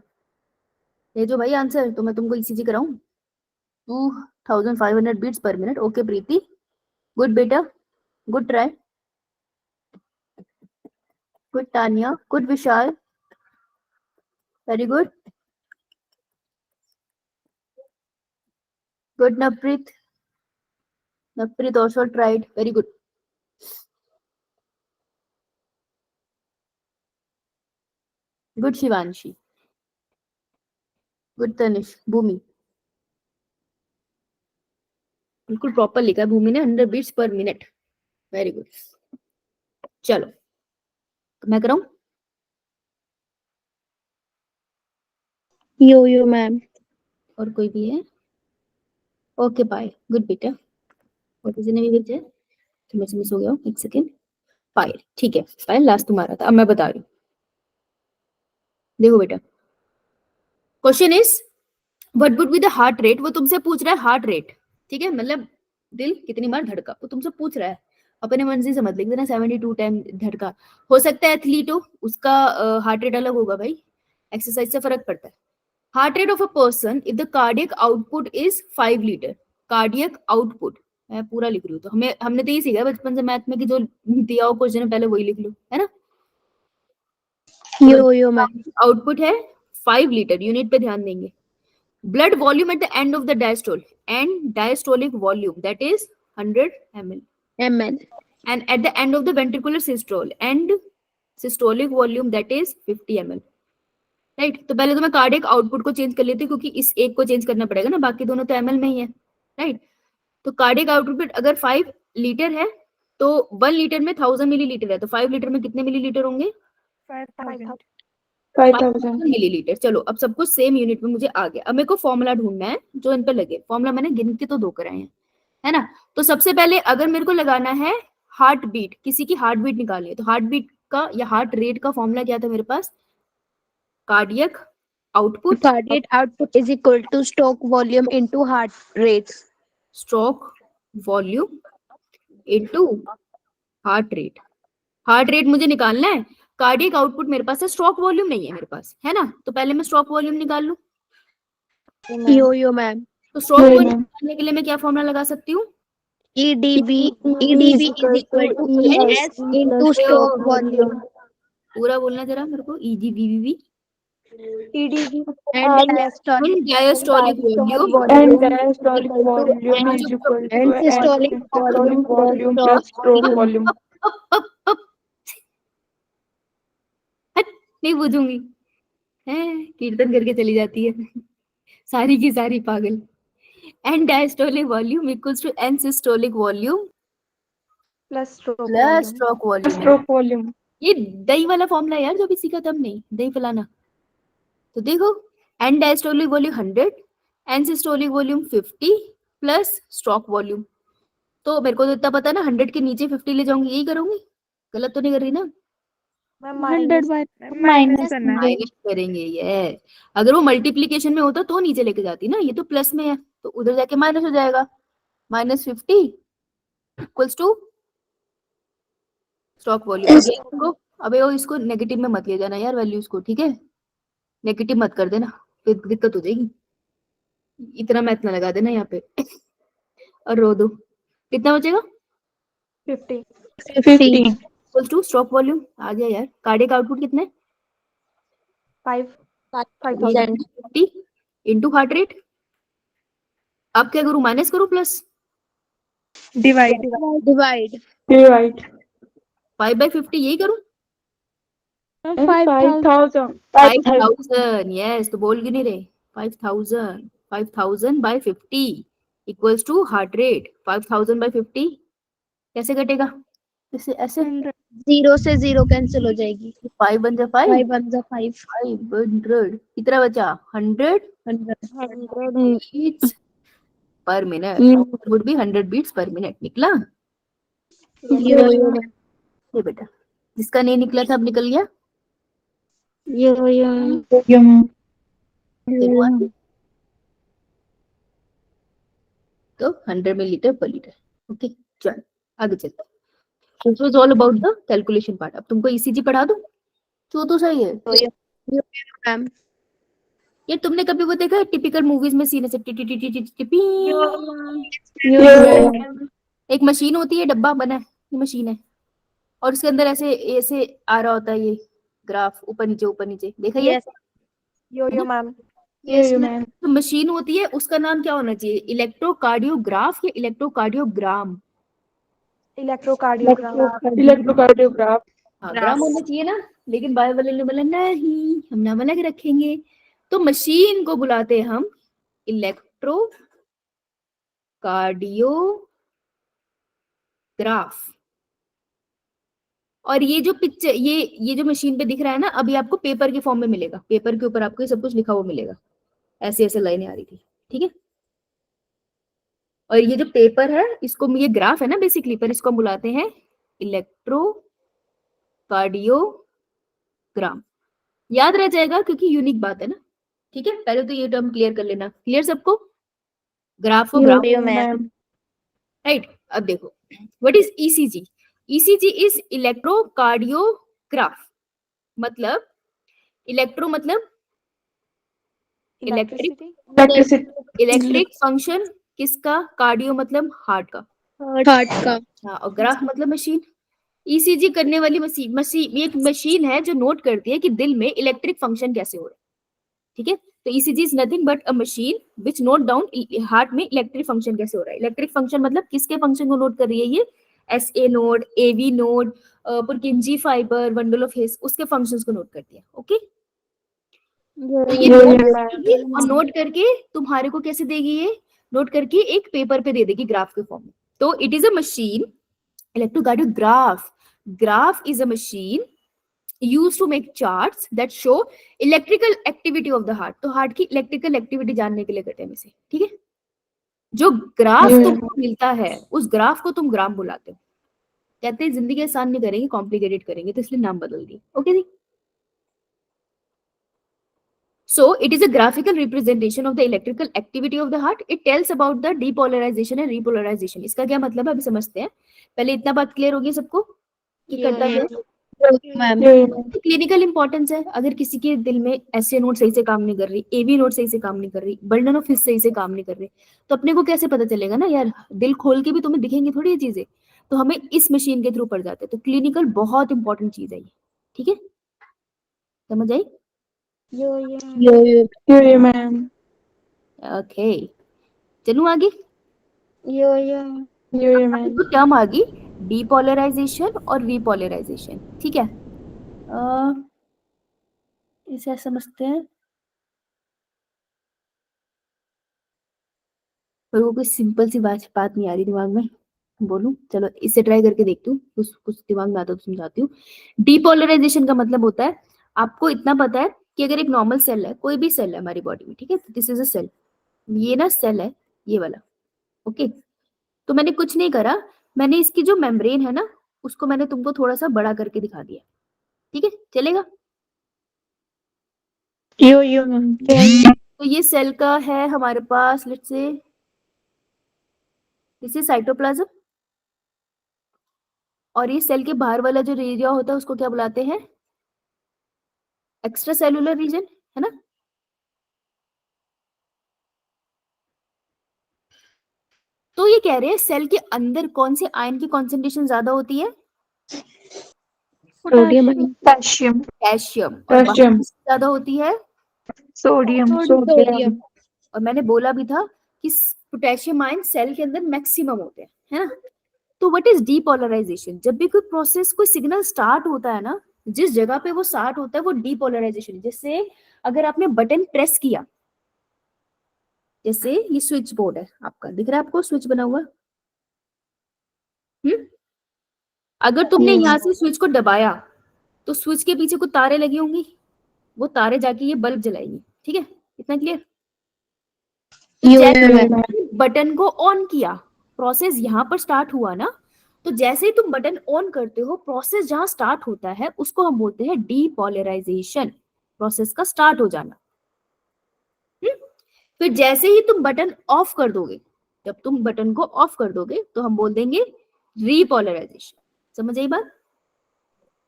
ये जो भाई आंसर, तो मैं तुमको इसी कराऊं. 2500 beats per minute. Okay प्रीति, good बेटा, good try. Good Tanya, good Vishal, very good. Good Naprit, Naprit also tried, very good. Good Shivanshi, good Tanish, भूमि, बिल्कुल प्रॉपर लिखा है भूमि ने, 100 beats per minute, very good. चलो, मैं कराऊं. यो मैम. और कोई भी है? ओके बाय, गुड बेटा. और किसी ने भी भेजा है तो मैं मिस हो गया हूँ, एक सेकेंड. पायल, ठीक है, पायल लास्ट तुम्हारा था. अब मैं बता रही हूँ, देखो बेटा. Question is what would be the heart rate. वो तुमसे पूछ रहा है हार्ट रेट, ठीक है, मतलब दिल कितनी बार धड़का, वो तुमसे पूछ रहा है. अपने मर्जी से मत लिख देना 72 टाइम धड़का. हो सकता है एथलीट हो, उसका हार्ट रेट अलग होगा भाई, एक्सरसाइज से फर्क पड़ता है. Heart rate of a person if the cardiac output is 5 litre. Cardiac output, मैं पूरा लिख रही हूँ, तो हमने तो ये सीखा बचपन से मैथ में कि जो दिया हो क्वेश्चन पहले वही लिख लो, है ना. Yo ma'am. आउटपुट है 5 लीटर, यूनिट पे ध्यान देंगे. Blood volume at the end of the diastole and diastolic volume, that is 100 ml. And at the end of the ventricular systole and systolic volume, that is 50 ml. Right. तो पहले तो मैं cardiac output को change कर लेती हूँ, क्योंकि इस एक को चेंज करना पड़ेगा ना, बाकी दोनों तो ml में ही है. राइट. तो कार्डियक आउटपुट अगर 5 लीटर है तो 1 लीटर में 1000 मिलीलीटर है, तो 5 लीटर में कितने मिलीलीटर होंगे? 5000 मिलीलीटर. चलो, अब सब कुछ सेम यूनिट में मुझे आ गया. अब मेरे को फॉर्मूला ढूंढना है जो इन पे लगे. फॉर्मूला मैंने गिन के तो 2 कराए हैं, है ना. तो सबसे पहले अगर मेरे को लगाना है हार्ट बीट, किसी की हार्ट बीट निकालनी है, तो हार्ट बीट का या हार्ट रेट का फॉर्मूला क्या था मेरे पास? Cardiac output is equal to stroke volume into heart rate. Stroke volume into heart rate. Heart rate मुझे निकालना है, कार्डियक आउटपुट मेरे पास है, स्ट्रोक वॉल्यूम नहीं है मेरे पास, है ना. तो पहले मैं स्ट्रोक वॉल्यूम निकाल लूं. यो मैम. तो स्ट्रोक वॉल्यूम निकालने के लिए मैं क्या फॉर्मूला लगा सकती हूँ? EDV is equal to ES into stroke volume. पूरा बोलना जरा मेरे को. EGVVV And diastolic volume and diastolic volume is equal to systolic volume plus stroke volume. नहीं बुझूंगी है, कीर्तन करके चली जाती है सारी की सारी पागल. End diastolic volume equals to end systolic volume Plus stroke volume. stroke volume. ये दही वाला फॉर्मूला यार, जो भी सीखा था हमने, दही फैलाना. तो देखो, end diastolic volume 100, end systolic volume 50 plus stroke volume. तो मेरे को तो इतना पता ना, 100 के नीचे 50 ले जाऊंगी, यही करूंगी. गलत तो नहीं कर रही ना? 100 minus माइनस करेंगे ये. अगर वो मल्टीप्लीकेशन में होता तो नीचे लेके जाती ना, ये तो प्लस में है तो उधर जाके माइनस हो जाएगा. -50 इक्वल्स टू स्ट्रोक वॉल्यूम. अबे वो इसको नेगेटिव में मत ले जाना यार वैल्यूज को, ठीक है. नेगेटिव मत कर देना, फिर दिक्कत हो जाएगी. इतना मैथ ना लगा देना यहाँ पे और रो दो. कितना बचेगा? 50 इक्वल्स टू स्ट्रोक वॉल्यूम. आ गया यार. कार्डियक आउटपुट कितने? 5000 50 इंटू हार्ट रेट. अब क्या करूं, माइनस करूं प्लस? divide 5/50 यही करूं? 5000 5000. यस, तो बोल क्यों नहीं रहे? 5000 by 50 equals to heart rate. 5000 by 50 कैसे कटेगा? ऐसे ऐसे 0 से 0 कैंसिल हो जाएगी. 5 बन जा 5 5 500. कितना बचा? 100 100 each per minute hmm, would be 100 beats per minute. निकला यो यो ये बेटा, जिसका नहीं निकला था अब निकल गया। यो यो चलो आगे। तो 100 मिलीलीटर पर लीटर। ओके चल आगे चलते हैं। This was all about the calculation part. अब तुमको ईसीजी पढ़ा दूं तो सही है। यो मैम। ये तुमने कभी वो देखा है टिपिकल मूवीज में सीन ऐसे टी टी टी टी टी टी पी, यो मैम। एक मशीन होती है, डब्बा बना है, ये मशीन है और उसके अंदर ऐसे ऐसे आ रहा होता है ये ग्राफ, ऊपर नीचे देखा ये यस यो मैम। Yes ma'am. तो मशीन होती है, उसका नाम क्या होना चाहिए? इलेक्ट्रोकार्डियोग्राफ या इलेक्ट्रोकार्डियोग्राम? इलेक्ट्रोकार्डियोग्राम। इलेक्ट्रोकार्डियोग्राफ। हाँ ग्राम होना चाहिए ना, लेकिन बायो वाले ने बोला नहीं हम नाम अलग रखेंगे। तो मशीन को बुलाते हैं हम इलेक्ट्रोकार्डियोग्राफ। और ये जो पिक्चर ये जो मशीन पे दिख रहा है ना, अभी आपको पेपर के फॉर्म में मिलेगा, पेपर के ऊपर आपको ये सब कुछ लिखा हुआ मिलेगा, ऐसे ऐसे लाइनें आ रही थी, ठीक है। और ये जो पेपर है इसको, ये ग्राफ है ना बेसिकली, पर इसको हम बुलाते हैं इलेक्ट्रोकार्डियोग्राम। याद रह जाएगा क्योंकि यूनिक बात है ना, ठीक है। पहले तो ये टर्म क्लियर कर लेना, क्लियर सबको? ग्राफ और ग्राफ, यो मैम। राइट। अब देखो what is ECG? ECG is electrocardiograph. मतलब इलेक्ट्रो मतलब इलेक्ट्रिक, इलेक्ट्रिसिटी। इलेक्ट्रिक फंक्शन किसका? कार्डियो मतलब हार्ट का, हार्ट का। हाँ, और ग्राफ मतलब मशीन। ईसीजी करने वाली मशीन एक मशीन है जो नोट करती है कि दिल में इलेक्ट्रिक फंक्शन कैसे हो रहा है, ठीक है। तो ECG is nothing but a machine which note down heart में इलेक्ट्रिक फंक्शन कैसे हो रहा है। इलेक्ट्रिक फंक्शन मतलब किसके फंक्शन को नोट कर रही है ये? SA node, AV node, Purkinje fibre, bundle of His, उसके फंक्शंस को नोट करती है। ओके, तो ये नोट करेगी और नोट करके तुम्हारे को कैसे देगी? ये नोट करके एक पेपर पे दे देगी ग्राफ के फॉर्म में। तो it is a machine, electrocardiograph, graph is a machine used to make charts that show electrical activity of the heart। तो हार्ट की इलेक्ट्रिकल एक्टिविटी जानने के लिए करते हैं इसे, ठीक है। जो ग्राफ तुमको मिलता है उस ग्राफ को तुम ग्राम बुलाते हो। कहते हैं जिंदगी आसान नहीं करेंगे, कॉम्प्लिकेटेड करेंगे, तो इसलिए नाम बदल दिए। ओके जी। So it is a graphical representation of the electrical activity of the heart. It tells about the depolarization and repolarization। इसका क्या मतलब है अभी समझते हैं। पहले इतना बात क्लियर होगी सबको कि करता क्या है? मैम। क्लिनिकल इंपॉर्टेंस है। अगर किसी के दिल में एसए नोड सही से काम नहीं कर रही, एवी नोड सही से काम नहीं कर रही, बंडल ऑफ हिस सही से काम नहीं कर रही, तो अपने को कैसे पता चलेगा ना यार? दिल खोल के भी तुम्हें दिखेंगी थोड़ी ये चीजें, तो हमें इस मशीन के थ्रू पड़ जाते हैं। तो क्लिनिकल बहुत इंपॉर्टेंट चीज है ये, ठीक है, समझ आई? यो मैम। ओके चलूं आगे। मैम। तो टर्म आ गई डीपोलराइजेशन और रीपोलराइजेशन, ठीक है। इसे समझते हैं। पर वो कोई सिंपल सी बात नहीं आ रही दिमाग में, बोलूं? चलो इसे ट्राई करके देखती हूँ, कुछ कुछ दिमाग में आता तो समझाती हूँ। डीपोलराइजेशन का मतलब होता है, आपको इतना पता है कि अगर एक नॉर्मल सेल है, कोई भी सेल है हमारी बॉडी में, ठीक है, दिस इज अ सेल, ये ना सेल है ये वाला, ओके। तो मैंने कुछ नहीं करा, मैंने इसकी जो मेम्ब्रेन है ना उसको मैंने तुमको थोड़ा सा बड़ा करके दिखा दिया, ठीक है, चलेगा? Yo ma'am. तो ये सेल का है हमारे पास, let's say this is cytoplasm, और ये सेल के बाहर वाला जो एरिया होता है उसको क्या बुलाते हैं? एक्स्ट्रा सेलुलर रीजन, है ना। तो ये कह रहे हैं सेल के अंदर कौन से आयन की कॉन्सेंट्रेशन ज्यादा होती है? सोडियम। पोटेशियम। कैल्शियम। और बाहर किसकी ज्यादा होती है? सोडियम। और मैंने बोला भी था कि पोटेशियम आयन सेल के अंदर मैक्सिमम होते हैं, है ना। तो व्हाट इज डीपोलराइजेशन? जब भी कोई प्रोसेस, कोई सिग्नल स्टार्ट होता है ना, जिस जगह पे वो स्टार्ट होता है वो डीपोलराइजेशन। जैसे अगर आपने बटन प्रेस किया, जैसे ये स्विच बोर्ड है आपका, दिख रहा है आपको स्विच बना हुआ? अगर तुमने यहाँ से स्विच को दबाया तो स्विच के पीछे कुछ तारे लगी होंगी, वो तारे जाके ये बल्ब जलाएंगी, ठीक है, इतना क्लियर? तो यो जैसे मैम। बटन को ऑन किया, प्रोसेस यहाँ पर स्टार्ट हुआ ना, तो जैसे ही तुम बटन ऑन करते हो, प्रोसेस जहां स्टार्ट होता है उसको हम बोलते हैं डीपोलराइजेशन, प्रोसेस का स्टार्ट हो जाना। फिर जैसे ही तुम बटन ऑफ कर दोगे, जब तुम बटन को ऑफ कर दोगे तो हम बोल देंगे रीपोलराइजेशन। समझ आई बात?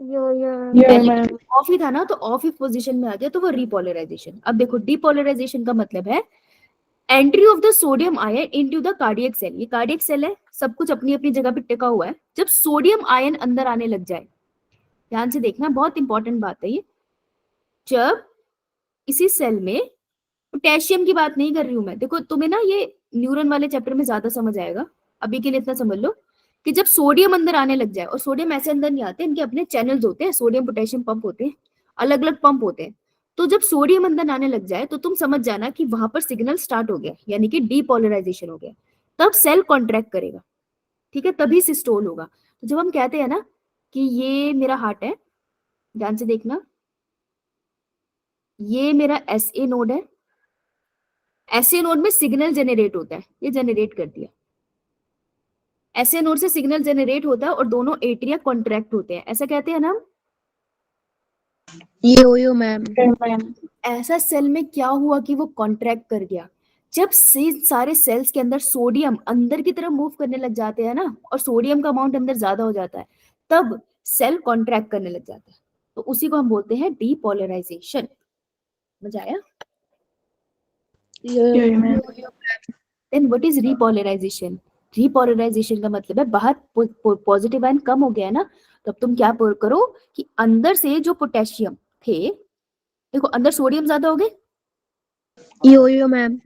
पहले ऑफ ही था ना, तो ऑफ ही पोजीशन में आ गया तो वो रीपोलराइजेशन। अब देखो डीपोलराइजेशन का मतलब है entry of the sodium ion into the cardiac cell. ये कार्डियक सेल है, सब कुछ अपनी अपनी जगह पे टिका हुआ है। जब सोडियम आयन अंदर आने लग जाए, ध्यान से देखना, बहुत इंपॉर्टेंट बात है ये। जब इसी सेल में, पोटेशियम की बात नहीं कर रही हूं मैं, देखो तुम्हें ना ये न्यूरॉन वाले चैप्टर में ज्यादा समझ आएगा, अभी के लिए इतना समझ लो कि जब सोडियम अंदर आने लग जाए, और सोडियम ऐसे अंदर नहीं आते, इनके अपने चैनल्स होते हैं, सोडियम पोटेशियम पंप होते हैं, अलग अलग पंप होते हैं। तो जब सोडियम अंदर आने लग जाए तो तुम समझ जाना कि वहां पर सिग्नल स्टार्ट हो गया, यानी कि डीपोलराइजेशन हो गया। तब सेल कॉन्ट्रैक्ट करेगा, ठीक है, तभी सिस्टोल होगा। तो जब हम कहते हैं ना कि ये मेरा हार्ट है, ध्यान से देखना, ये मेरा एस ए नोड है, एसए नोड में सिग्नल जनरेट होता है, ये जनरेट कर दिया, एसए नोड से सिग्नल जनरेट होता है और दोनों एट्रिया कॉन्ट्रैक्ट होते हैं, ऐसा कहते हैं ना हम। यो मैम। ऐसा सेल में क्या हुआ कि वो कॉन्ट्रैक्ट कर गया, जब से सारे सेल्स के अंदर सोडियम अंदर की तरफ मूव करने लग जाते हैं ना, और सोडियम का अमाउंट अंदर ज्यादा हो जाता है, तब सेल कॉन्ट्रैक्ट करने लग जाता है। तो उसी को हम बोलते हैं डीपोलराइजेशन। मजा आया? Then what is repolarization? Repolarization का मतलब है बाहर पॉजिटिव आयन कम हो गया है ना, तब तुम क्या करो कि अंदर से जो पोटेशियम थे, देखो अंदर सोडियम ज्यादा हो गए, यो मैम।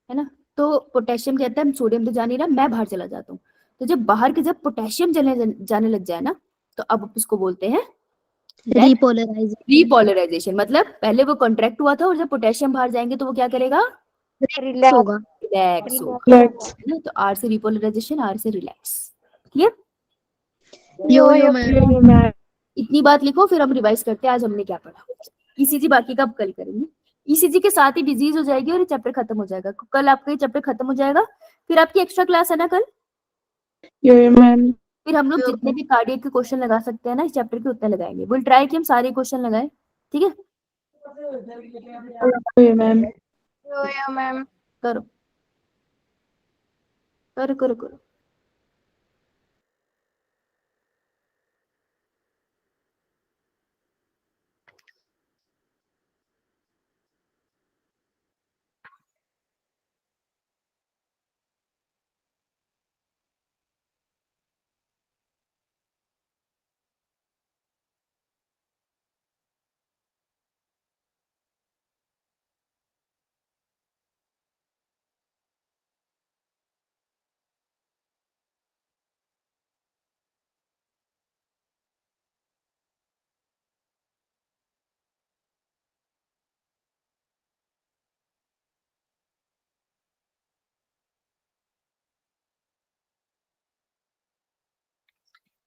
है ना, तो पोटेशियम कहता है सोडियम तो जा नहीं रहा, मैं बाहर चला जाता हूँ। तो जब बाहर के जब पोटेशियम जाने लग जाए ना, तो अब इसको बोलते हैं रीपोलराइजेशन। रीपोलराइजेशन। मतलब पहले वो कॉन्ट्रैक्ट हुआ था, और जब पोटेशियम बाहर जाएंगे तो वो क्या करेगा? रिलैक्स होगा। रिलैक्स होगा, है ना। तो आर से रीपोलराइजेशन, आर से रिलैक्स। क्लियर? यो मैम। इतनी बात लिखो, फिर हम रिवाइज करते हैं आज हमने क्या पढ़ा। ईसीजी बाकी का अब कल करेंगे, ईसीजी के साथ ही डिजीज हो जाएगी और ये चैप्टर खत्म हो जाएगा। कल आपका ये चैप्टर खत्म हो जाएगा, फिर आपकी एक्स्ट्रा क्लास है ना कल। मैम। फिर हम लोग जितने भी कार्डियक के क्वेश्चन लगा सकते हैं ना इस चैप्टर के, उतने लगाएंगे। विल ट्राई कि हम सारे क्वेश्चन लगाएं, ठीक है? मैम। करो करो करो करो।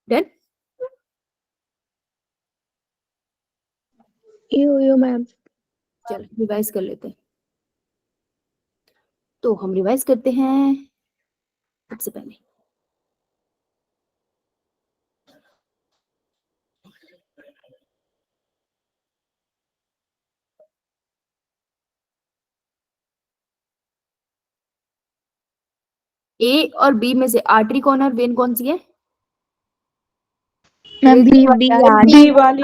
डन। यो मैम। चलो रिवाइज कर लेते हैं। तो हम रिवाइज करते हैं। सबसे पहले ए और बी में से आर्टरी कौन और वेन कौन सी है? मैम बी बी वाली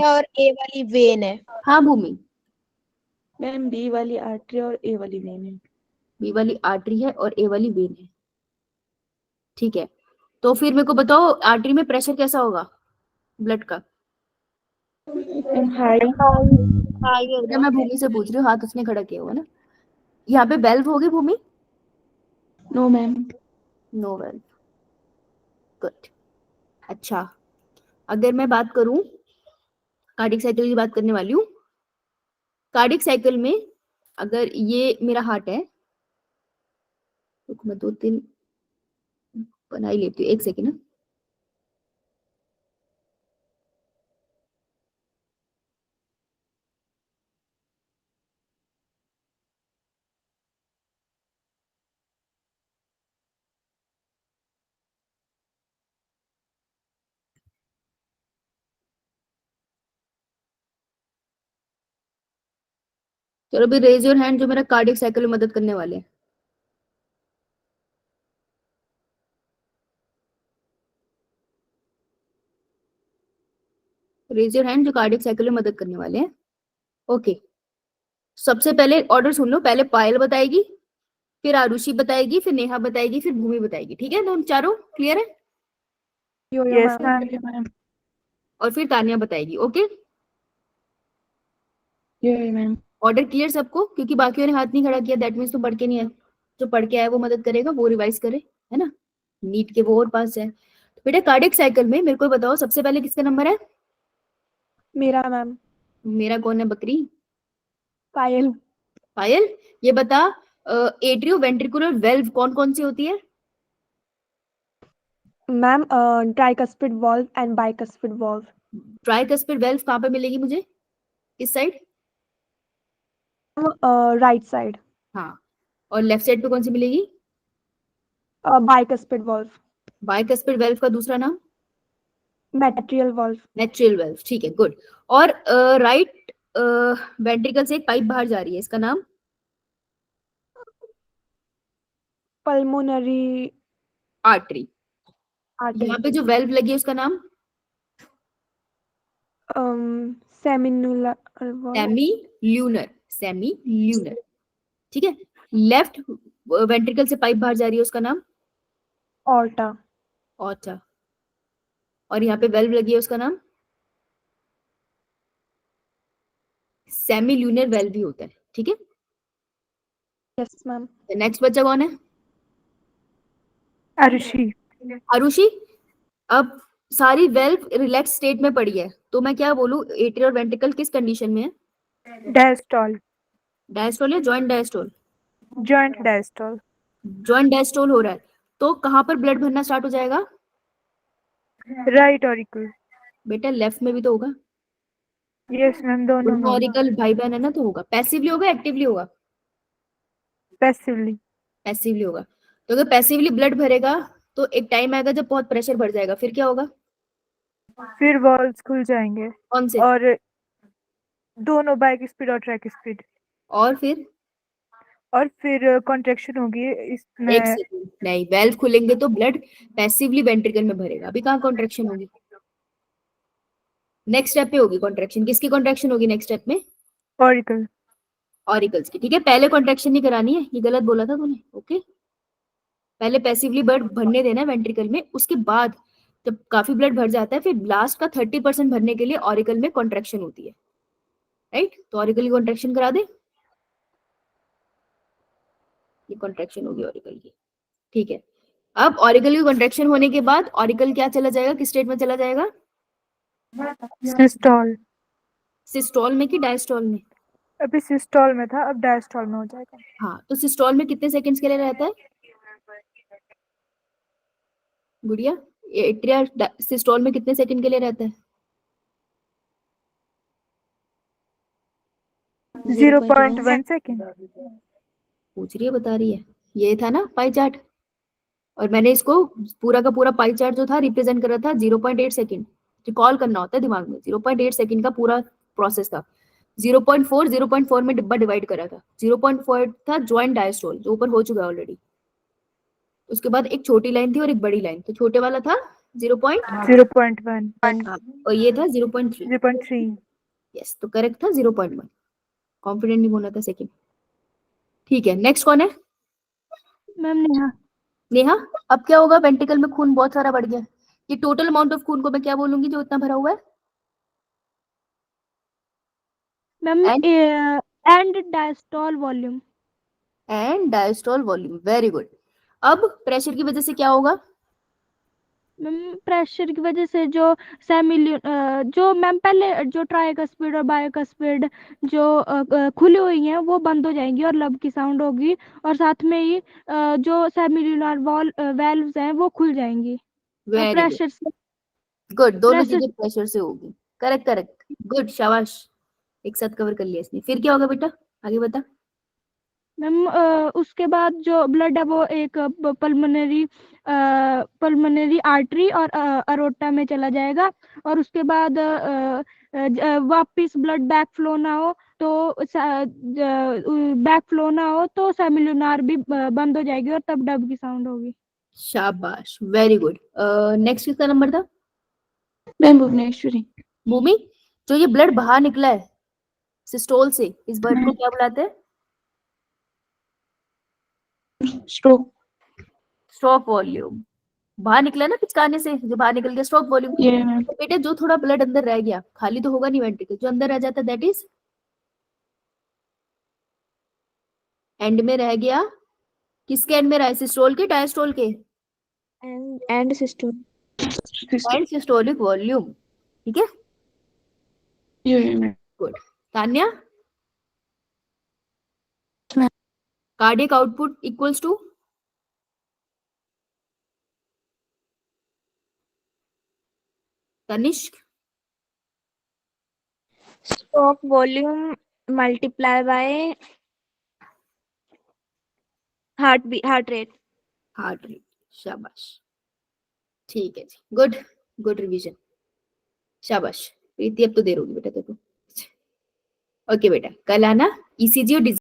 और ए वाली वेन है। हाँ भूमि, मैम बी वाली आर्टरी और ए वाली वेन है। बी वाली आर्टरी है और ए वाली वेन है, ठीक है। तो फिर मेरे को बताओ आर्टरी में प्रेशर कैसा होगा ब्लड का? हाई। बेटा मैं भूमि से पूछ रही हूँ, हाथ उसने खड़ा किया हुआ ना। यहाँ पे वेल्व होगी Bhoomi? No ma'am. No valve, good. अच्छा, अगर मैं बात करूं, कार्डिक साइकिल की बात करने वाली हूँ। कार्डिक साइकिल में अगर ये मेरा हार्ट है, तो मैं 2 3 बना ही लेती हूँ, एक सेकेंड ना। चलो अभी रेज योर हैंड जो मेरा कार्डियक साइकिल में मदद करने वाले हैं। रेज योर हैंड जो कार्डियक साइकिल में मदद करने वाले हैं। ओके, सबसे पहले ऑर्डर सुन लो, पहले पायल बताएगी, फिर आरुषि बताएगी, फिर नेहा बताएगी, फिर भूमि बताएगी। ठीक है, तुम चारों क्लियर है? Yes, ma'am. और फिर तानिया बताएगी। ओके, ये मैम। ऑर्डर क्लियर सबको? क्योंकि बाकियों ने हाथ नहीं खड़ा किया, दैट मीन्स तो पढ़ के नहीं आया। जो पढ़ के आया वो मदद करेगा, वो रिवाइज करे, है ना? नीट के वो और पास है। तो बेटा कार्डियक साइकिल में मेरे को बताओ सबसे पहले किसका नंबर है? मेरा मैम। मेरा कौन है बकरी? पायल। पायल, ये बता एट्रियो वेंट्रिकुलर वेल्व कौन कौन सी होती है? Ma'am tricuspid valve and bicuspid valve. Tricuspid valve कहाँ पे मिलेगी मुझे, किस साइड? Right side. हाँ, और लेफ्ट साइड पे कौन सी मिलेगी? Bicuspid valve. बाइकस्पिड वेल्व का दूसरा नाम? मेट्रियल वॉल्व। Natural valve. ठीक है, गुड। और राइट वेंट्रिकल से एक पाइप बाहर जा रही है, इसका नाम? Pulmonary artery. आर्टरी। यहाँ पे जो वेल्व लगी है उसका नाम? Semilunar valve. Semi lunar. Semi lunar, ठीक है। लेफ्ट वेंट्रिकल से पाइप बाहर जा रही है, उसका नाम? ऑर्टा। ऑर्टा। और यहाँ पे वेल्व लगी है, उसका नाम? सेमी ल्यूनर वेल्व भी होता है, ठीक है। Yes ma'am. नेक्स्ट बच्चा कौन है? आरुषि। आरुषि। अब सारी वेल्व रिलैक्स स्टेट में पड़ी है, तो मैं क्या बोलूं, एट्रियल और वेंट्रिकल किस कंडीशन में है? डायस्टोल। डायस्टोल या joint diastole? Joint diastole. Joint diastole हो रहा है, तो कहां पर ब्लड भरना स्टार्ट हो जाएगा? Right auricle. बेटा लेफ्ट में भी तो होगा। यस मैम, दोनों में। ऑरिकल भाई बहन है ना, तो होगा। पैसिवली होगा एक्टिवली होगा? पैसिवली। पैसिवली होगा। तो अगर पैसिवली ब्लड भरेगा तो एक टाइम आएगा जब बहुत प्रेशर बढ़ जाएगा, फिर क्या होगा? फिर वॉल्व्स खुल जाएंगे। कौन से? और दोनों बाइक स्पीड और ट्रैक स्पीड। और फिर कॉन्ट्रैक्शन होगी एक इसमें। सेकंड, नहीं, वेल्व खुलेंगे तो ब्लड पैसिवली वेंट्रिकल में भरेगा, अभी कहाँ कॉन्ट्रैक्शन होगी? नेक्स्ट स्टेप पे होगी कॉन्ट्रैक्शन। किसकी कॉन्ट्रैक्शन होगी नेक्स्ट स्टेप में? ऑरिकल। ऑरिकल्स की, ठीक है। पहले कॉन्ट्रैक्शन नहीं करानी है, ये गलत बोला था तूने। ओके, पहले पैसिवली ब्लड भरने देना है वेंट्रिकल में, उसके बाद जब काफी ब्लड भर जाता है फिर लास्ट का 30% भरने के लिए ऑरिकल में कॉन्ट्रैक्शन होती है, राइट? तो ऑरिकल की कॉन्ट्रैक्शन करा दे, ये कॉन्ट्रैक्शन होगी ऑरिकल की, ठीक है। अब ऑरिकल की कॉन्ट्रैक्शन होने के बाद ऑरिकल क्या चला जाएगा, किस स्टेट में चला जाएगा? सिस्टोल। सिस्टोल में कि डायस्टोल में? अभी सिस्टोल में था, अब डायस्टोल में हो जाएगा। हाँ, तो सिस्टोल में कितने सेकंड्स के लिए रहता है गुड़िया? एट्रिया सिस्टोल में कितने सेकंड के लिए रहता है? 0.1 सेकेंड। पूछ रही है, बता रही है। ये था ना पाई चार्ट, और मैंने इसको पूरा का पूरा पाई चार्ट जो था रिप्रेजेंट कर रहा था 0.8 सेकंड। रिकॉल करना होता है दिमाग में, 0.8 सेकंड का पूरा प्रोसेस था। 0.4 में डिब्बा डिवाइड करा था। 0.4 था ज्वाइंट डायस्टोल, जो ऊपर हो चुका है ऑलरेडी। उसके बाद एक छोटी लाइन थी और एक बड़ी लाइन, तो छोटे वाला था 0.1। और ये था 0.3। 0.3। यस, तो करेक्ट था 0.1। कॉन्फिडेंट नहीं बोलना था सेकंड, ठीक है। नेक्स्ट कौन है? मैम नेहा। नेहा। अब क्या होगा, वेंट्रिकल में खून बहुत सारा बढ़ गया, ये टोटल अमाउंट ऑफ खून को मैं क्या बोलूंगी जो इतना भरा हुआ है? Ma'am And- and diastole volume. And diastole volume, very good. अब प्रेशर की वजह से क्या होगा? मैम प्रेशर की वजह से जो मैम पहले जो ट्राइकस्पिड और बाइकस्पिड जो खुली हुई हैं वो बंद हो जाएंगी और लब की साउंड होगी, और साथ में ही जो सेमिल्यूलर वेल्व्स हैं वो खुल जाएंगी। वेरी गुड, प्रेशर से गुड, दोनों प्रेशर चीजें प्रेशर से होगी। करेक्ट करेक्ट, गुड, शाबाश, एक साथ कवर कर लिया इसने। फिर क्या होगा बेटा, आगे बता। मैम उसके बाद जो ब्लड है वो एक पल्मोनरी आर्टरी और अरोटा में चला जाएगा, और उसके बाद वापस ब्लड बैक फ्लो ना हो तो बैक फ्लो ना हो तो सेमिलुनार भी बंद हो जाएगी और तब डब की साउंड होगी। शाबाश, वेरी गुड। नेक्स्ट किसका नंबर था? मैम भुवनेश्वरी। भूमि, जो ये ब्लड बाहर निकला है सिस्टोल से, इस ब्लड को क्या बुलाते हैं? स्ट्रोक। Stroke volume. बाहर निकला ना पिचकाने से, जो बाहर निकल गया, स्ट्रोक वॉल्यूम। ये मैम। तो बेटे जो थोड़ा ब्लड अंदर रह गया, खाली तो होगा नहीं वेंट्रिकल, जो अंदर रह जाता दैट इज एंड में रह गया। किसके एंड में रहा है? सिस्टोल के, डायस्टोल के? End system. End systolic volume. ठीक है, ये ma'am. Good. Tanya, ma'am. Cardiac output equals to? Tanishq? Stroke volume multiply by heart rate. Heart rate. शाबाश, ठीक है जी, गुड गुड रिवीजन। शाबाश प्रीति, अब तो देर होगी बेटा तेरे को। ओके बेटा, कल आना ईसीजी और